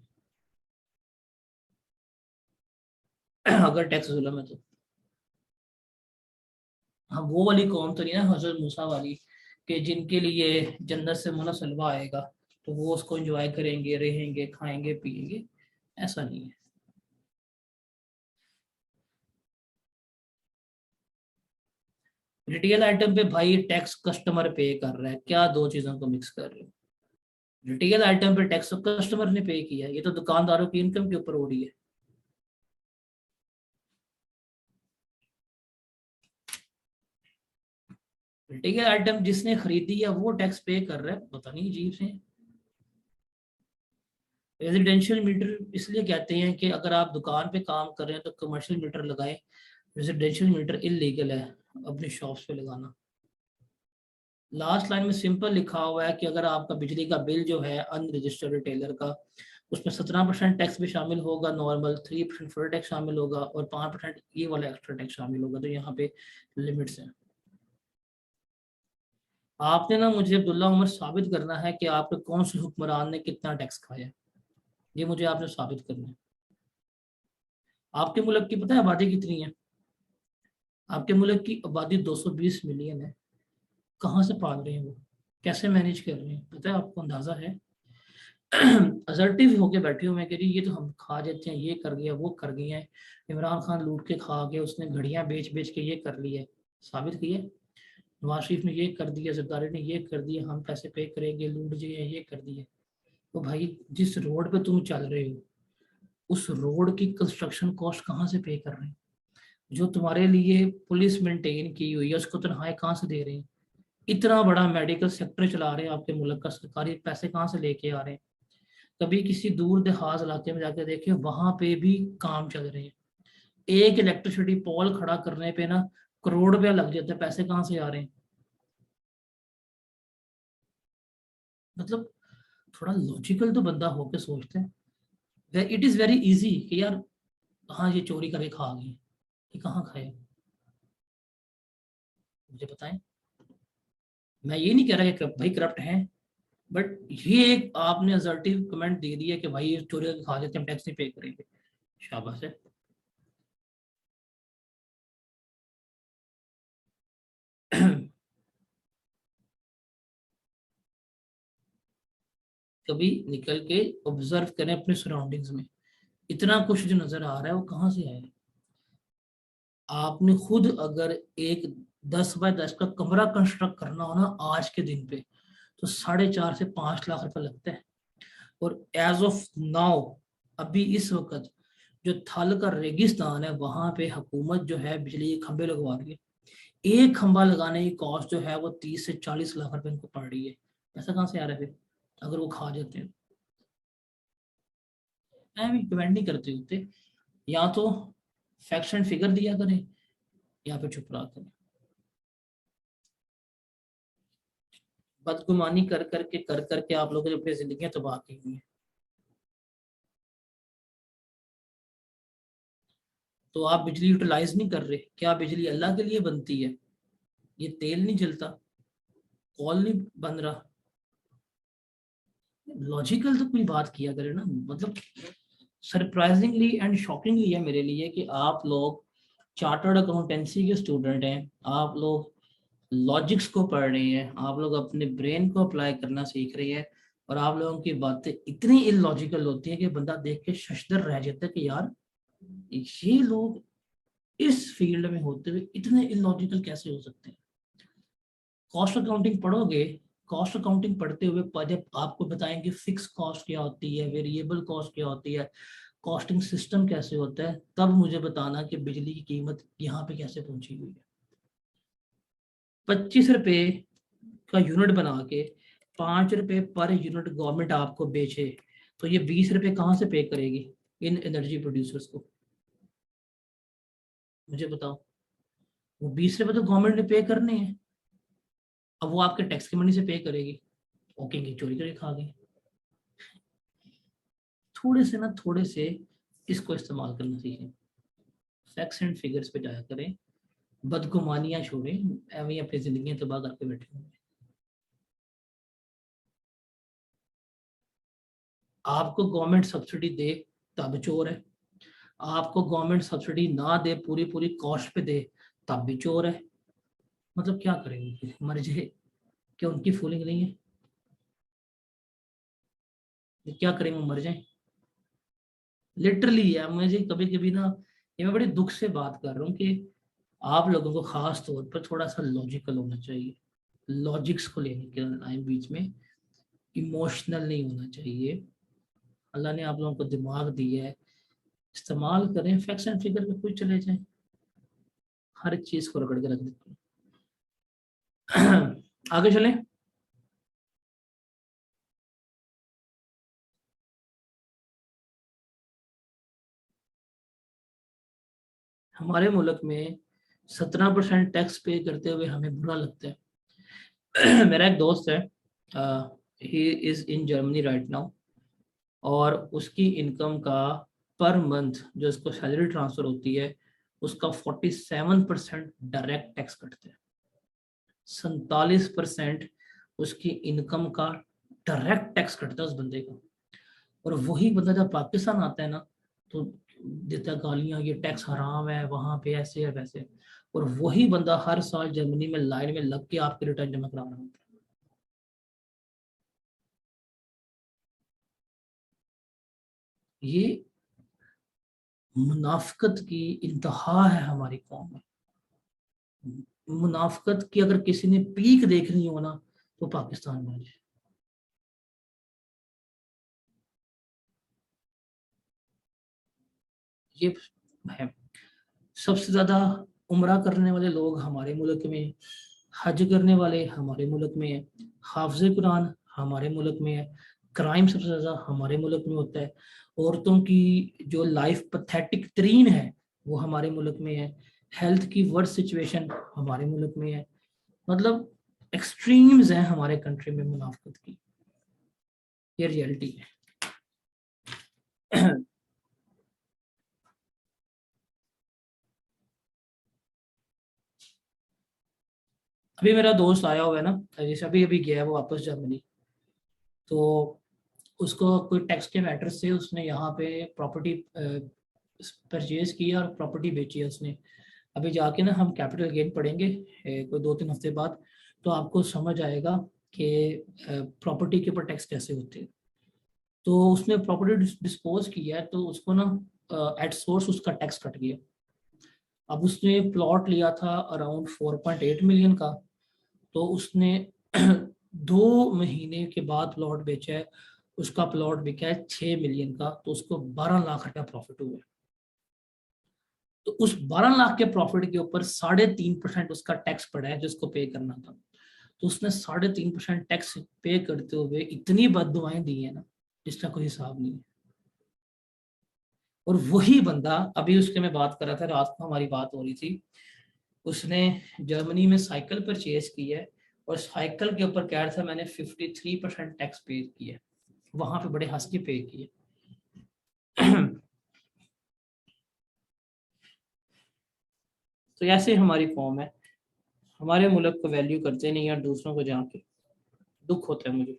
हो अगर टैक्स जुल्म है तो? हाँ, वो वाली कौम तो नहीं ना हजरत मूसा वाली, कि जिनके लिए जन्नत से मुना सलवा आएगा तो वो उसको एंजॉय करेंगे, रहेंगे, खाएंगे, पिएंगे। ऐसा नहीं है। रिटेल आइटम पे भाई टैक्स कस्टमर पे कर रहा है, क्या दो चीजों को मिक्स कर रहे हो? रिटेल आइटम पे टैक्स कस्टमर ने पे किया, ये तो दुकानदारों की इनकम के ऊपर हो रही है। रिटेल आइटम जिसने खरीदी है वो टैक्स पे कर रहा है, पता नहीं अजीब से। रेजिडेंशियल मीटर इसलिए कहते हैं कि अगर आप दुकान पे काम कर रहे हैं तो कमर्शियल मीटर लगाएं। रेजिडेंशियल मीटर इलीगल है अपने शॉप्स पे लगाना। लास्ट लाइन में सिंपल लिखा हुआ है कि अगर आपका बिजली का बिल जो है अनरजिस्टर्ड रिटेलर का, उसमें 17% टैक्स भी शामिल होगा, नॉर्मल 3% फुल टैक्स शामिल होगा और 5% ये वाला एक्स्ट्रा टैक्स शामिल होगा। तो यहाँ पे लिमिट्स हैं। आपने ना मुझे अब्दुल्ला उमर साबित करना है कि आपके कौन से हुक्मरान ने कितना टैक्स खाया। ये मुझे आपने साबित करना है। आपके मुल्क की पता है आबादी कितनी है? आपके मुल्क की आबादी 220 मिलियन है। कहाँ से पाल रहे हैं वो? कैसे मैनेज कर रहे हैं, पता है आपको? अंदाजा है? असर्टिव होके बैठे हुए हैं कि ये तो हम खा जाते हैं, ये कर गया वो कर गया है। इमरान खान लूट के खा गया, उसने घड़ियां बेच बेच के ये कर लिया है, साबित किया। नवाज शरीफ ने ये कर दिया, जरदारी ने ये कर दिया, हम पैसे पे करेंगे, लूट जाइए, ये कर दिया। तो भाई जिस रोड पे तुम चल रहे हो उस रोड की कंस्ट्रक्शन कॉस्ट कहाँ से पे कर रहे हैं? जो तुम्हारे लिए पुलिस मेंटेन की हुई है उसको तनख्वाहें कहाँ से दे रहे हैं? इतना बड़ा मेडिकल सेक्टर चला रहे हैं आपके मुल्क का, सरकारी पैसे कहाँ से लेके आ रहे हैं? कभी किसी दूर देहात इलाके में जाकर देखिए, वहां पे भी काम चल रहे हैं। एक इलेक्ट्रिसिटी पोल खड़ा करने पे ना करोड़ रुपया लग जाता है, पैसे कहाँ से आ रहे हैं? मतलब थोड़ा लॉजिकल तो बंदा होके सोचते हैं। इट इज वेरी इजी कि यार हाँ ये चोरी करके खा गए, ये कहाँ खाए, मुझे बताएं। मैं ये नहीं कह रहा कि भाई करप्ट हैं, बट ये एक आपने असर्टिव कमेंट दे दिया कि भाई ये चोरी करके खा लेते, हम टैक्स नहीं पे करेंगे। शाबाश है। कभी निकल के ऑब्जर्व करें अपने सराउंडिंग्स में, इतना कुछ जो नजर आ रहा है वो कहाँ से आया है। आपने खुद अगर एक 10 बाय 10 का कमरा कंस्ट्रक्ट करना हो ना आज के दिन पे, तो 4.5 से 5 लाख रुपए लगता है। और एज ऑफ नाउ, अभी इस वक्त जो थल का रेगिस्तान है वहां पे हुकूमत जो है बिजली के खंभे लगवा रही है। एक खंभा लगाने की कॉस्ट जो है वो 30 से 40 लाख रुपए इनको पड़ रही है। पैसा कहाँ से आ रहा है फिर, अगर वो खा जाते हैं। मैं भी डिपेंड नहीं करते होते, या तो फैक्ट एंड फिगर दिया करें या फिर चुप रहा करें। बदगुमानी कर करके आप लोगों ने अपनी जिंदगी तबाह की हुई है। तो आप बिजली यूटिलाइज नहीं कर रहे, क्या बिजली अल्लाह के लिए बनती है? ये तेल नहीं जलता, कॉल नहीं बन रहा। लॉजिकल तो कोई बात किया करे ना, मतलब सरप्राइजिंगली एंड शॉकिंगली है मेरे लिए कि आप लोग चार्टर्ड अकाउंटेंसी के स्टूडेंट हैं, आप लोग लॉजिक्स को पढ़ रहे हैं, आप लोग अपने ब्रेन को अप्लाई करना सीख रहे हैं, और आप लोगों की बातें इतनी इलॉजिकल होती हैं कि बंदा देख के शशदर रह जाता है कि यार ये लोग इस फील्ड में होते हुए इतने इलॉजिकल कैसे हो सकते हैं। कॉस्ट अकाउंटिंग पढ़ोगे, कॉस्ट अकाउंटिंग पढ़ते हुए जब आपको बताएंगे फिक्स कॉस्ट क्या होती है, वेरिएबल कॉस्ट क्या होती है, कॉस्टिंग सिस्टम कैसे होता है, तब मुझे बताना कि बिजली की कीमत यहाँ पे कैसे पहुंची हुई है। 25 रुपए का यूनिट बना के 5 रुपए पर यूनिट गवर्नमेंट आपको बेचे, तो ये 20 रुपए कहाँ से पे करेगी इन एनर्जी प्रोड्यूसर्स को, मुझे बताओ। वो 20 रुपए तो गवर्नमेंट ने पे करने हैं, अब वो आपके टैक्स की मनी से पे करेगी, ओके चोरी करके खा गए। थोड़े से ना थोड़े से इसको इस्तेमाल करना सीखें, फैक्ट्स एंड फिगर्स पे जाया करें, बदगुमानियां छोड़ें, एवं अपनी जिंदगी तबाह करके बैठे होंगे। आपको गवर्नमेंट सब्सिडी दे तब चोर है, आपको गवर्नमेंट सब्सिडी ना दे पूरी पूरी कॉस्ट पे दे तब भी चोर है। मतलब क्या करेंगे, मर जाए, क्या उनकी फूलिंग नहीं है? ये क्या करेंगे, मर जाए, लिटरली है। मुझे कभी कभी ना, ये मैं बड़े दुख से बात कर रहा हूँ कि आप लोगों को खास तौर पर थोड़ा सा लॉजिकल होना चाहिए, लॉजिक्स को लेने के आए बीच में, इमोशनल नहीं होना चाहिए। अल्लाह ने आप लोगों को दिमाग दिया है, इस्तेमाल करें, फैक्ट्स एंड फिगर पे कुछ चले जाए, हर एक चीज को रगड़ के रख देते हैं। आगे चलें। हमारे मुल्क में 17% टैक्स पे करते हुए हमें बुरा लगता है। मेरा एक दोस्त है, he is in Germany right now, और उसकी इनकम का पर मंथ जो उसको सैलरी ट्रांसफर होती है उसका 47% डायरेक्ट टैक्स कटता है। 47% उसकी इनकम का डायरेक्ट टैक्स कटता है उस बंदे का। और वही बंदा जब पाकिस्तान आता है ना, तो देता है गालियां, ये टैक्स हराम है, वहां पे ऐसे है वैसे है। और वही बंदा हर साल जर्मनी में लाइन में लग के आपके रिटर्न जमा करा रहा होता है। ये मुनाफकत की इंतहा है हमारी कौम में। मुनाफकत की अगर किसी ने पीक देखनी हो ना, तो पाकिस्तान में है। ये है। सबसे ज्यादा उम्रा करने वाले लोग हमारे मुल्क में, हज करने वाले हमारे मुल्क में है, हाफिज कुरान हमारे मुल्क में है, क्राइम सबसे ज्यादा हमारे मुल्क में होता है, औरतों की जो लाइफ पथेटिक तरीन है वो हमारे मुल्क में है, हेल्थ की वर्स्ट सिचुएशन हमारे मुल्क में है। मतलब एक्सट्रीम्स हैं हमारे कंट्री में मुनाफकत की, ये रियलिटी है। अभी मेरा दोस्त आया हुआ है ना, जैसे अभी अभी गया है वो वापस जर्मनी, तो उसको कोई टैक्स के मैटर से उसने यहाँ पे प्रॉपर्टी परचेज की है और प्रॉपर्टी बेची है उसने। अभी जाके ना हम कैपिटल गेन पढ़ेंगे कोई 2-3 हफ्ते बाद, तो आपको समझ आएगा कि प्रॉपर्टी के ऊपर टैक्स कैसे होते हैं। तो उसने प्रॉपर्टी डिस्पोज किया है, तो उसको ना एट सोर्स उसका टैक्स कट गया। अब उसने प्लॉट लिया था अराउंड 4.8 मिलियन का, तो उसने 2 महीने के बाद प्लॉट बेचा है, उसका प्लॉट बिका है 6 मिलियन का, तो उसको 12 लाख रुपया प्रॉफिट हुआ है। तो उस 12 लाख के प्रॉफिट के ऊपर 3.5% उसका टैक्स पड़ा है जिसको पे करना था। तो उसने 3.5% टैक्स पे करते हुए इतनी बददुआएं दी है ना जिसका कोई हिसाब नहीं है। और वही बंदा, अभी उसके मैं बात कर रहा था, रात को हमारी बात हो रही थी, उसने जर्मनी में साइकिल परचेज की है और साइकिल के ऊपर कह रहा था मैंने 53% टैक्स पे किया, वहां पे बड़े हंस के पे किए। तो ऐसे हमारी कौम है, हमारे मुल्क को वैल्यू करते नहीं और दूसरों को जाके दुख होता है मुझे।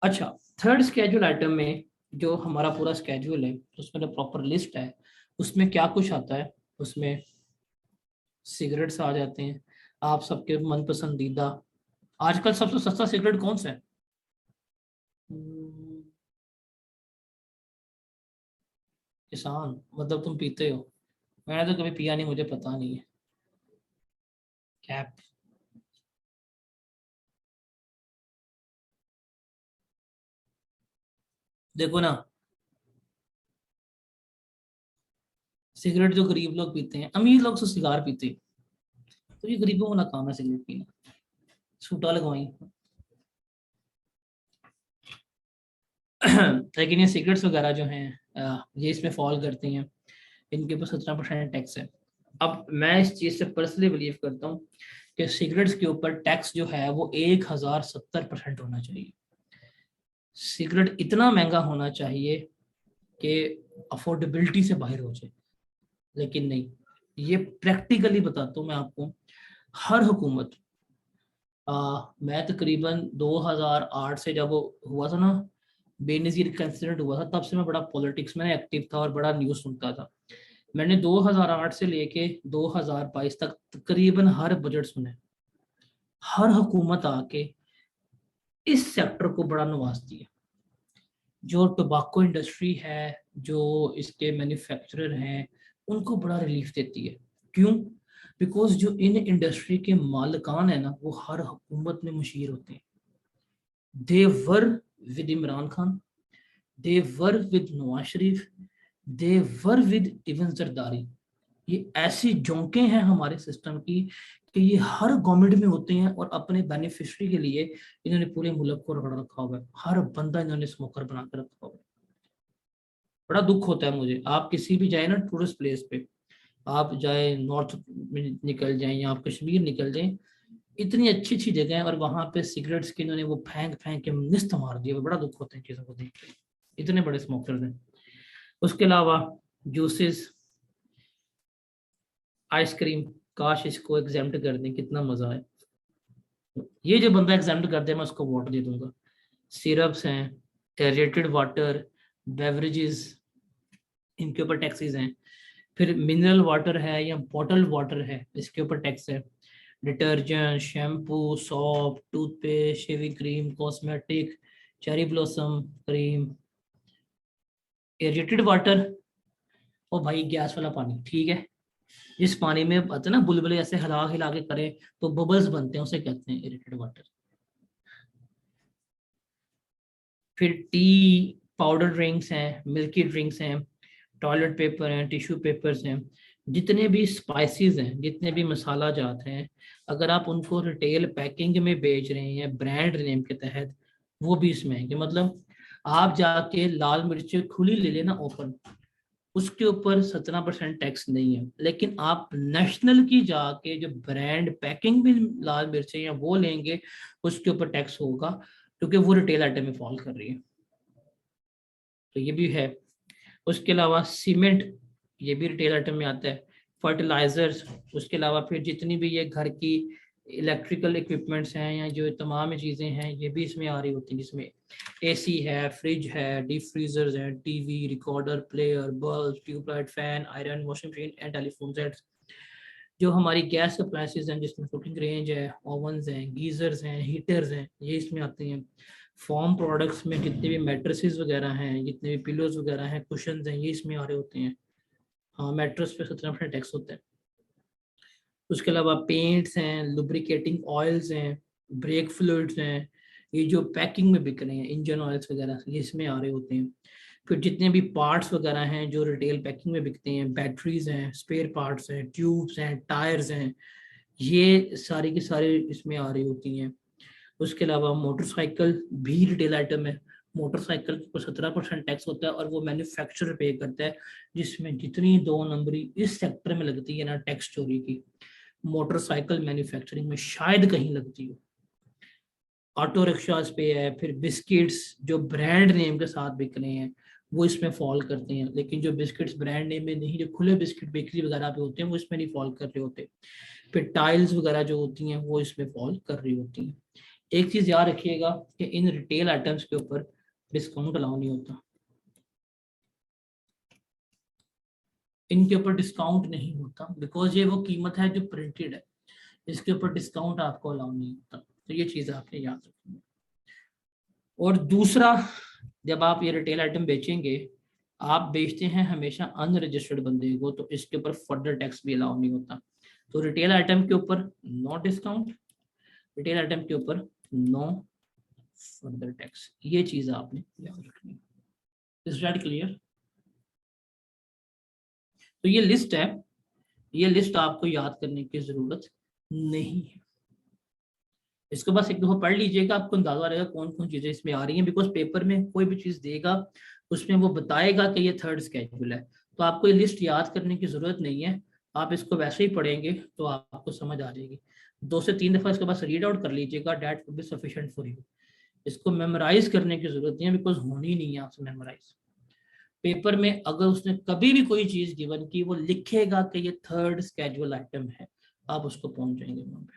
अच्छा, थर्ड स्केड्यूल आइटम में जो हमारा पूरा स्केड्यूल है उसमें जो प्रॉपर लिस्ट है उसमें क्या कुछ आता है, उसमें सिगरेट्स आ जाते हैं, आप सबके मन पसंदीदा। आजकल सबसे सस्ता सिगरेट कौन सा है? हम्म, किसान, मतलब तुम पीते हो? मैंने तो कभी पिया नहीं, मुझे पता नहीं है। कैप। देखो ना, सिगरेट जो गरीब लोग पीते हैं, अमीर लोग तो सिगार पीते हैं, तो ये गरीबों वाला काम है सिगरेट पीना। छूटा लगवाई। लेकिन ये सिगरेट्स वगैरह जो हैं ये इसमें फॉल करती हैं, इनके ऊपर 17% टैक्स है। अब मैं इस चीज से पर्सनली बिलीव करता हूँ कि सिगरेट्स के ऊपर टैक्स जो है वो 1070% होना चाहिए। सिगरेट इतना महंगा होना चाहिए कि अफोर्डेबिलिटी से बाहर हो जाए, लेकिन नहीं। ये प्रैक्टिकली बताता हूँ मैं आपको, हर हुकूमत, मैं तकरीबन 2008 से जब वो हुआ था ना, बेनज़ीर का इंसिडेंट हुआ था, तब से मैं बड़ा पॉलिटिक्स में एक्टिव था और बड़ा न्यूज़ सुनता था। मैंने 2008 से लेके 2022 तक तकरीबन हर बजट सुने। हर हुकूमत आके इस सेक्टर को बड़ा नवाजती है। जो टोबाको इंडस्ट्री है, जो इसके मैन्युफैक्चरर हैं, उनको बड़ा रिलीफ देती है। क्यों? बिकॉज जो इन इंडस्ट्री के मालिकान है ना, वो हर हुकूमत में मुशीर होते हैं। They were with Imran Khan, they were with Nawaz Sharif, they were with even Zardari. ये ऐसी जोंकें हैं हमारे सिस्टम की कि ये हर गवर्नमेंट में होते हैं और अपने बेनिफिशियरी के लिए इन्होंने पूरे मुल्क को रगड़ रखा हुआ है। हर बंदा इन्होंने स्मोकर बना कर रखा हुआ है। बड़ा दुख होता है मुझे। आप किसी भी जाए ना टूरिस्ट प्लेस पे, आप जाए नॉर्थ में निकल जाएं या आप कश्मीर निकल जाएं, इतनी अच्छी अच्छी जगह है और वहां पे सिगरेट्स के इन्होंने वो फेंक फेंक के निस्त मार दिया। बड़ा दुख होता है चीजों को देख के, इतने बड़े स्मोकर्स हैं। उसके अलावा जूसेस, आइसक्रीम, काश इसको एग्जाम्प्ट कर दें, कितना मजा है। ये जो बंदा एग्जाम्प्ट कर दे मैं उसको वोट दे दूंगा। सिरप्स हैं, एरेटेड वाटर, बेवरेजेस, इनके ऊपर टैक्सेस हैं। फिर मिनरल वाटर है या बॉटल वाटर है, इसके ऊपर टैक्स है। Detergent, shampoo, soap, toothpaste, shaving cream, cosmetic, cherry blossom cream, aerated water. ओ भाई, गैस वाला पानी ठीक है, जिस पानी में आते ना बुलबुले ऐसे हिला हिला के करे तो बबल्स बनते हैं, उसे कहते हैं इरिटेड वाटर। फिर टी, पाउडर ड्रिंक्स हैं, मिल्की ड्रिंक्स हैं, टॉयलेट पेपर हैं, टिश्यू पेपर्स हैं, जितने भी स्पाइसेस हैं, जितने भी मसाला जात हैं, अगर आप उनको रिटेल पैकिंग में बेच रहे हैं ब्रांड नेम के तहत, वो भी इसमें है। कि मतलब आप जाके लाल मिर्च खुली ले लेना ओपन, उसके ऊपर 17% टैक्स नहीं है। लेकिन आप नेशनल की जाके जो ब्रांड पैकिंग में लाल मिर्चें या वो लेंगे, उसके ऊपर टैक्स होगा, क्योंकि वो रिटेल आइटम में फॉल कर रही है। तो ये भी है। उसके अलावा सीमेंट, ये भी रिटेल आइटम में आता है। फर्टिलाइजर्स, उसके अलावा फिर जितनी भी ये घर की इलेक्ट्रिकल इक्विपमेंट्स हैं या जो तमाम चीज़ें हैं ये भी इसमें आ रही होती हैं, जिसमें एसी है, फ्रिज है, डीप फ्रीजर्स हैं, TV, recorder, player, bulb, tubelight, fan, iron, washing machine and telephone sets. जो हमारी गैस अप्लायंसेस हैं जिसमें कुकिंग रेंज है, ओवंस हैं, गीजर्स हैं, हीटर्स हैं, ये इसमें आती हैं। फॉर्म प्रोडक्ट्स में जितने भी मैट्रेसेस वगैरह हैं, जितने भी पिलोज वगैरह हैं, कुशंस हैं, ये इसमें आ रहे होते हैं। हाँ, मैट्रेस पे 17% टैक्स होता है। उसके अलावा पेंट्स हैं, लुब्रिकेटिंग ऑयल्स हैं, ब्रेक फ्लूइड्स हैं, ये जो पैकिंग में बिक रहे हैं, इंजन ऑयल्स वगैरह, ये इसमें आ रहे होते हैं। फिर जितने भी पार्ट्स वगैरह हैं जो रिटेल पैकिंग में बिकते हैं, बैटरीज हैं, स्पेयर पार्ट्स हैं, ट्यूब्स हैं, टायर्स हैं, ये सारी की सारी इसमें आ रही होती हैं। उसके अलावा मोटरसाइकिल भी रिटेल आइटम है। मोटरसाइकिल पर 17% टैक्स होता है और वो मैन्युफैक्चरर पे करता है, जिसमें जितनी 2 नंबरी इस सेक्टर में लगती है ना टैक्स चोरी की, मोटरसाइकिल मैन्युफैक्चरिंग में शायद कहीं लगती हो। ऑटो रिक्शास पे है। फिर बिस्किट्स जो ब्रांड नेम के साथ बिक रहे हैं वो इसमें फॉल करते हैं, लेकिन जो बिस्किट्स ब्रांड नेम में नहीं, जो खुले बिस्किट बेकरी वगैरह पे होते हैं वो इसमें नहीं फॉल कर रहे होते। फिर टाइल्स वगैरह जो होती हैं वो इसमें फॉल कर रही होती हैं। एक चीज याद रखिएगा कि इन रिटेल आइटम्स के ऊपर डिस्काउंट अलाउ नहीं होता, इनके ऊपर डिस्काउंट नहीं होता, बिकॉज ये वो कीमत है जो प्रिंटेड है, इसके ऊपर डिस्काउंट आपको अलाउ नहीं होता। तो ये चीज आपने याद रखनी। और दूसरा, जब आप ये रिटेल आइटम बेचेंगे, आप बेचते हैं हमेशा अनरजिस्टर्ड बंदे को, तो इसके ऊपर फर्दर टैक्स भी अलाउ नहीं होता। तो रिटेल आइटम के ऊपर नो डिस्काउंट, रिटेल आइटम के ऊपर नो फर्दर टैक्स, ये चीज आपने याद रखनी है। Is that clear? तो ये लिस्ट है, ये लिस्ट आपको याद करने की जरूरत नहीं है। इसको बस एक दफा पढ़ लीजिएगा, आपको अंदाजा रहेगा कौन कौन चीजें इसमें आ रही हैं, बिकॉज पेपर में कोई भी चीज देगा उसमें वो बताएगा कि ये थर्ड स्केड्यूल है, तो आपको ये लिस्ट याद करने की जरूरत नहीं है। आप इसको वैसे ही पढ़ेंगे तो आपको समझ आ जाएगी। 2 से 3 दफा इसको बस रीड आउट कर लीजिएगा, that would be sufficient for you. इसको मेमोराइज करने की जरूरत नहीं है, बिकॉज होनी नहीं है आपसे मेमोराइज। पेपर में अगर उसने कभी भी कोई चीज गिवन की, वो लिखेगा कि ये थर्ड स्केड्यूल आइटम है, आप उसको पहुंच जाएंगे वहां पे।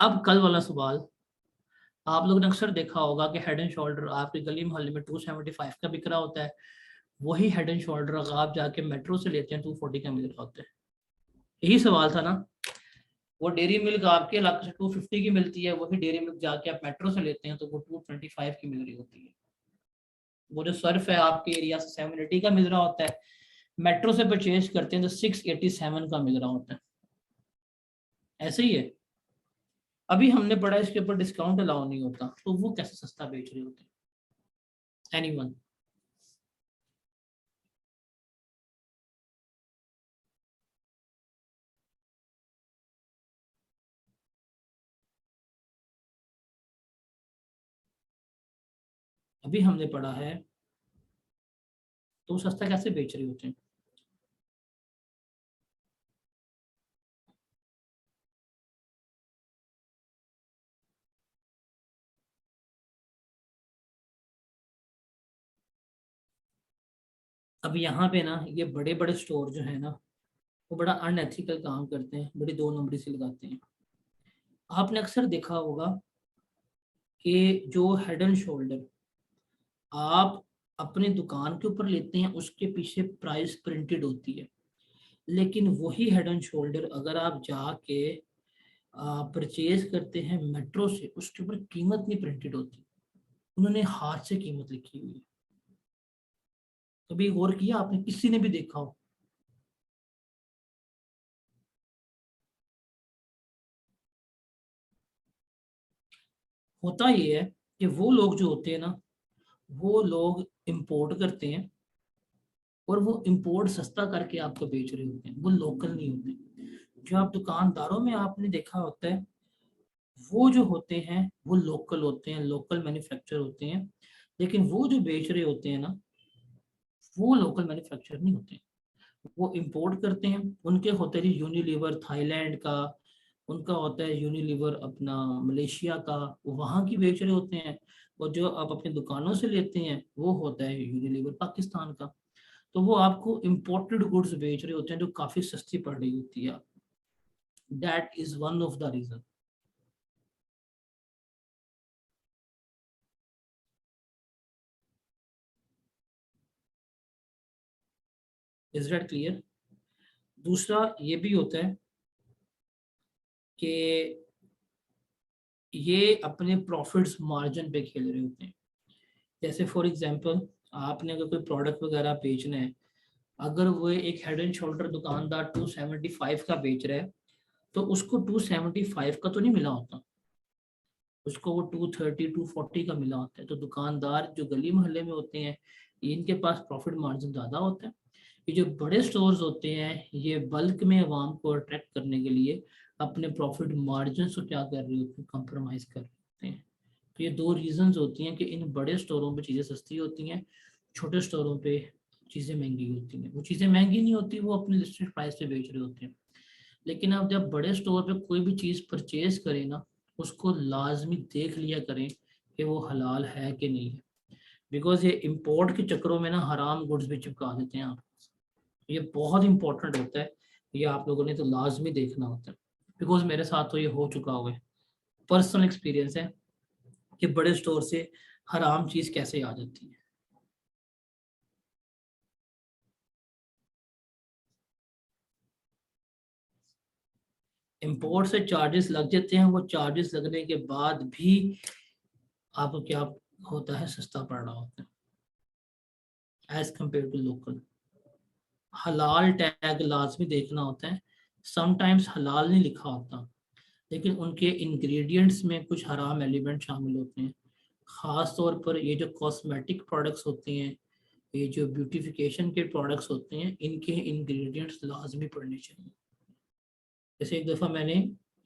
अब कल वाला सवाल, आप लोगों ने अक्सर देखा होगा कि हेड एंड शोल्डर आपकी गली मोहल्ले में 275 का बिक रहा होता है, वही हेड एंड शोल्डर अगर आप जाके मेट्रो से लेते हैं 240 का मिल रहा होता है। यही सवाल था ना? वो डेयरी मिल्क आपके इलाके से 250 की मिलती है, वही डेयरी मिल्क जाके आप मेट्रो से लेते हैं तो वो 225 की मिल रही होती है। वो जो सर्फ है आपके एरिया से 780 का मिल रहा होता है, मेट्रो से परचेज करते हैं तो 687 का मिल रहा होता है। ऐसे ही है। अभी हमने पढ़ा इसके ऊपर डिस्काउंट अलाउ नहीं होता, तो वो कैसे सस्ता बेच रहे होते हैं? एनीवन? अभी हमने पढ़ा है, तो सस्ता कैसे बेच रहे होते हैं? अब यहाँ पे ना ये बड़े बड़े स्टोर जो है ना, वो बड़ा अनएथिकल काम करते हैं, बड़ी 2 नंबरी से लगाते हैं। आपने अक्सर देखा होगा कि जो हेड एंड शोल्डर आप अपनी दुकान के ऊपर लेते हैं उसके पीछे प्राइस प्रिंटेड होती है, लेकिन वही हेड एंड शोल्डर अगर आप जाके परचेज करते हैं मेट्रो से, उसके ऊपर कीमत नहीं प्रिंटेड होती, उन्होंने हाथ से कीमत लिखी हुई है। कभी गौर किया आपने, किसी ने भी देखा हो? होता ये है कि वो लोग जो होते हैं ना, वो लोग इंपोर्ट करते हैं और वो इंपोर्ट सस्ता करके आपको बेच रहे होते हैं, वो लोकल नहीं होते। जो आप दुकानदारों में आपने देखा होता है, वो जो होते हैं वो लोकल होते हैं, लोकल मैन्युफैक्चर होते हैं, लेकिन वो जो बेच रहे होते हैं ना, वो लोकल मैन्युफैक्चर नहीं होते हैं, वो इंपोर्ट करते हैं। उनके होते हैं यूनिलीवर थाईलैंड का, उनका होता है यूनिलीवर अपना मलेशिया का, वो वहाँ की बेच रहे होते हैं। और जो आप अपनी दुकानों से लेते हैं वो होता है यूनिलीवर पाकिस्तान का। तो वो आपको इम्पोर्टेड गुड्स बेच रहे होते हैं जो काफ़ी सस्ती पड़ रही होती है। That is one of the reason. Is that clear? दूसरा ये भी होता है कि ये अपने प्रॉफिट्स मार्जिन पे खेल रहे होते हैं। जैसे फॉर एग्जांपल, आपने अगर कोई प्रोडक्ट वगैरह बेचना है, अगर वो एक हेड एंड शोल्डर दुकानदार 275 का बेच रहा है, तो उसको 275 का तो नहीं मिला होता, उसको वो 230 240 का मिला होता है। तो दुकानदार जो गली मोहल्ले में होते हैं, इनके पास प्रॉफिट मार्जिन ज़्यादा होता है। ये जो बड़े स्टोर्स होते हैं, ये बल्क में अवाम को अट्रैक्ट करने के लिए अपने प्रॉफिट मार्जिन को क्या कर रहे होते हैं, कंप्रोमाइज़ कर रहे होते हैं। तो ये दो रीजंस होती हैं कि इन बड़े स्टोरों पे चीज़ें सस्ती होती हैं, छोटे स्टोरों पे चीज़ें महंगी होती हैं। वो चीज़ें महंगी नहीं होती, वो अपने लिस्टेड प्राइस पे बेच रहे होते हैं। लेकिन आप जब बड़े स्टोर पे कोई भी चीज़ परचेज करें ना, उसको लाजमी देख लिया करें कि वो हलाल है कि नहीं है। बिकॉज ये इम्पोर्ट के चक्करों में ना हराम गुड्स भी चिपका देते हैं आप। ये बहुत इंपॉर्टेंट होता है, ये आप लोगों ने तो लाजमी देखना होता है। बिकॉज मेरे साथ तो ये हो चुका हुआ है, पर्सनल एक्सपीरियंस है कि बड़े स्टोर से हराम चीज़ कैसे आ जाती है। इम्पोर्ट से चार्जेस लग जाते हैं, वो चार्जेस लगने के बाद भी आपको क्या होता है, सस्ता पड़ रहा होता है एज कम्पेयर टू लोकल। हलाल टैग लाजमी देखना होता है। समटाइम्स हलाल नहीं लिखा होता, लेकिन उनके इंग्रेडिएंट्स में कुछ हराम एलिमेंट शामिल होते हैं। ख़ास तौर पर ये जो कॉस्मेटिक प्रोडक्ट्स होते हैं, ये जो ब्यूटिफिकेशन के प्रोडक्ट्स होते हैं, इनके इंग्रेडिएंट्स लाजमी पड़ने चाहिए। जैसे एक दफ़ा मैंने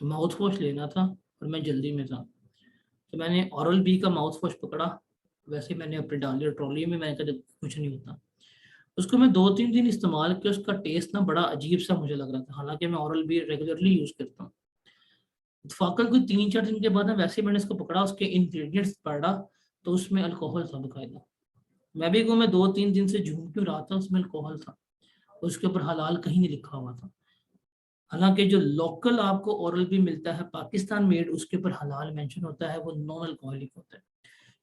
माउथ वॉश लेना था और मैं जल्दी में था, तो मैंने ओरल बी का माउथ वॉश पकड़ा। वैसे मैंने अपने डाल लिया ट्रॉली में, मैंने कहा कुछ नहीं होता। उसको मैं 2-3 दिन इस्तेमाल किया, उसका टेस्ट ना बड़ा अजीब सा मुझे लग रहा था, हालांकि मैं ओरल बी रेगुलरली यूज़ करता हूँ। इतफाकन कोई 3-4 दिन के बाद ना वैसे ही मैंने इसको पकड़ा, उसके इंग्रेडिएंट्स पढ़ा, तो उसमें अल्कोहल था बकायदा। मैं भी कहूँ, मैं 2-3 दिन से झूम क्यों रहा था, उसमें अल्कोहल था। उसके ऊपर हलाल कहीं नहीं लिखा हुआ था। हालांकि जो लोकल आपको ओरल भी मिलता है पाकिस्तान मेड, उसके ऊपर हलाल मेंशन होता है, वो नॉन अल्कोहलिक होता है।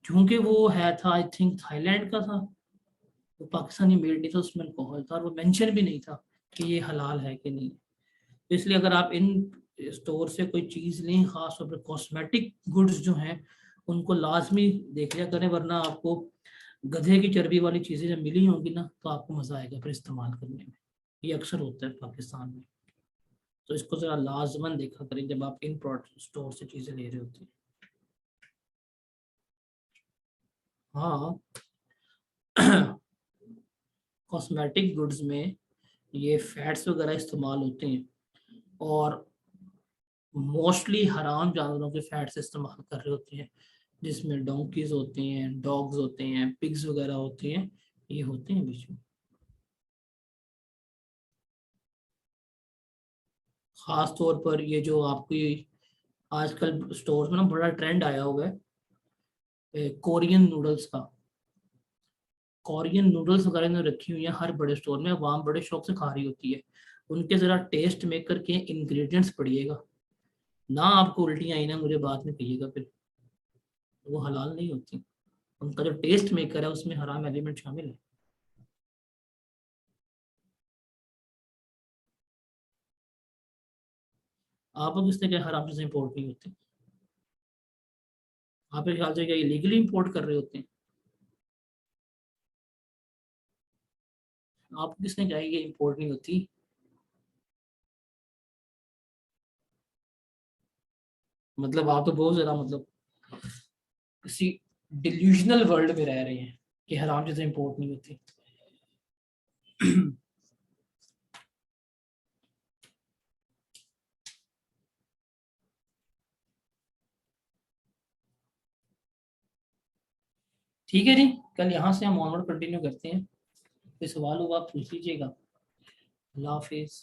क्योंकि वो है था आई थिंक थाईलैंड का था, वो पाकिस्तानी मेड नहीं था, उसमें अल्कोहल था और वो मेंशन भी नहीं था कि ये हलाल है कि नहीं। तो इसलिए अगर आप इन स्टोर से कोई चीज़ लें, खास तौर पर कॉस्मेटिक गुड्स जो हैं, उनको लाजमी देख लिया करें, वरना आपको गधे की चर्बी वाली चीज़ें जब मिली होंगी ना, तो आपको मज़ा आएगा फिर इस्तेमाल करने में। ये अक्सर होता है पाकिस्तान में। तो इसको ज़रा लाजमन देखा करें जब आप इन प्रोडक्ट स्टोर से चीज़ें ले रहे होते हैं। हाँ, कॉस्मेटिक गुड्स में ये फैट्स वगैरह इस्तेमाल होते हैं, और मोस्टली हराम जानवरों के फैट्स इस्तेमाल कर रहे होते हैं, जिसमें डोंकीज होते हैं, डॉग्स होते हैं, पिग्स वगैरह होते हैं, ये होते हैं बीच में। खास तौर पर ये जो आपकी आजकल स्टोर्स में ना बड़ा ट्रेंड आया हुआ है कोरियन नूडल्स का। कोरियन नूडल्स वगैरह ने रखी हुई है हर बड़े स्टोर में, वहाँ बड़े शौक से खा रही होती है। उनके ज़रा टेस्ट मेकर के इंग्रेडिएंट्स पढ़िएगा, ना आपको उल्टियाँ आई ना मुझे बाद में कहिएगा फिर, वो हलाल नहीं होती। उनका जो टेस्ट मेकर है उसमें हराम एलिमेंट शामिल है। आपको किसने क्या हराम चीज़ें इम्पोर्ट नहीं होती? आपके ख्याल से क्या इलीगली इम्पोर्ट कर रहे होते हैं? आपको किसने कहा ये इम्पोर्ट नहीं होती? मतलब आप तो बहुत ज़्यादा मतलब किसी डिल्यूजनल वर्ल्ड में रह रहे हैं कि हराम चीज़ें इम्पोर्ट नहीं होती। ठीक है जी, कल यहाँ से हम ऑनवर्ड कंटिन्यू करते हैं। कोई सवाल होगा आप पूछ लीजिएगा। अल्लाह हाफिज़।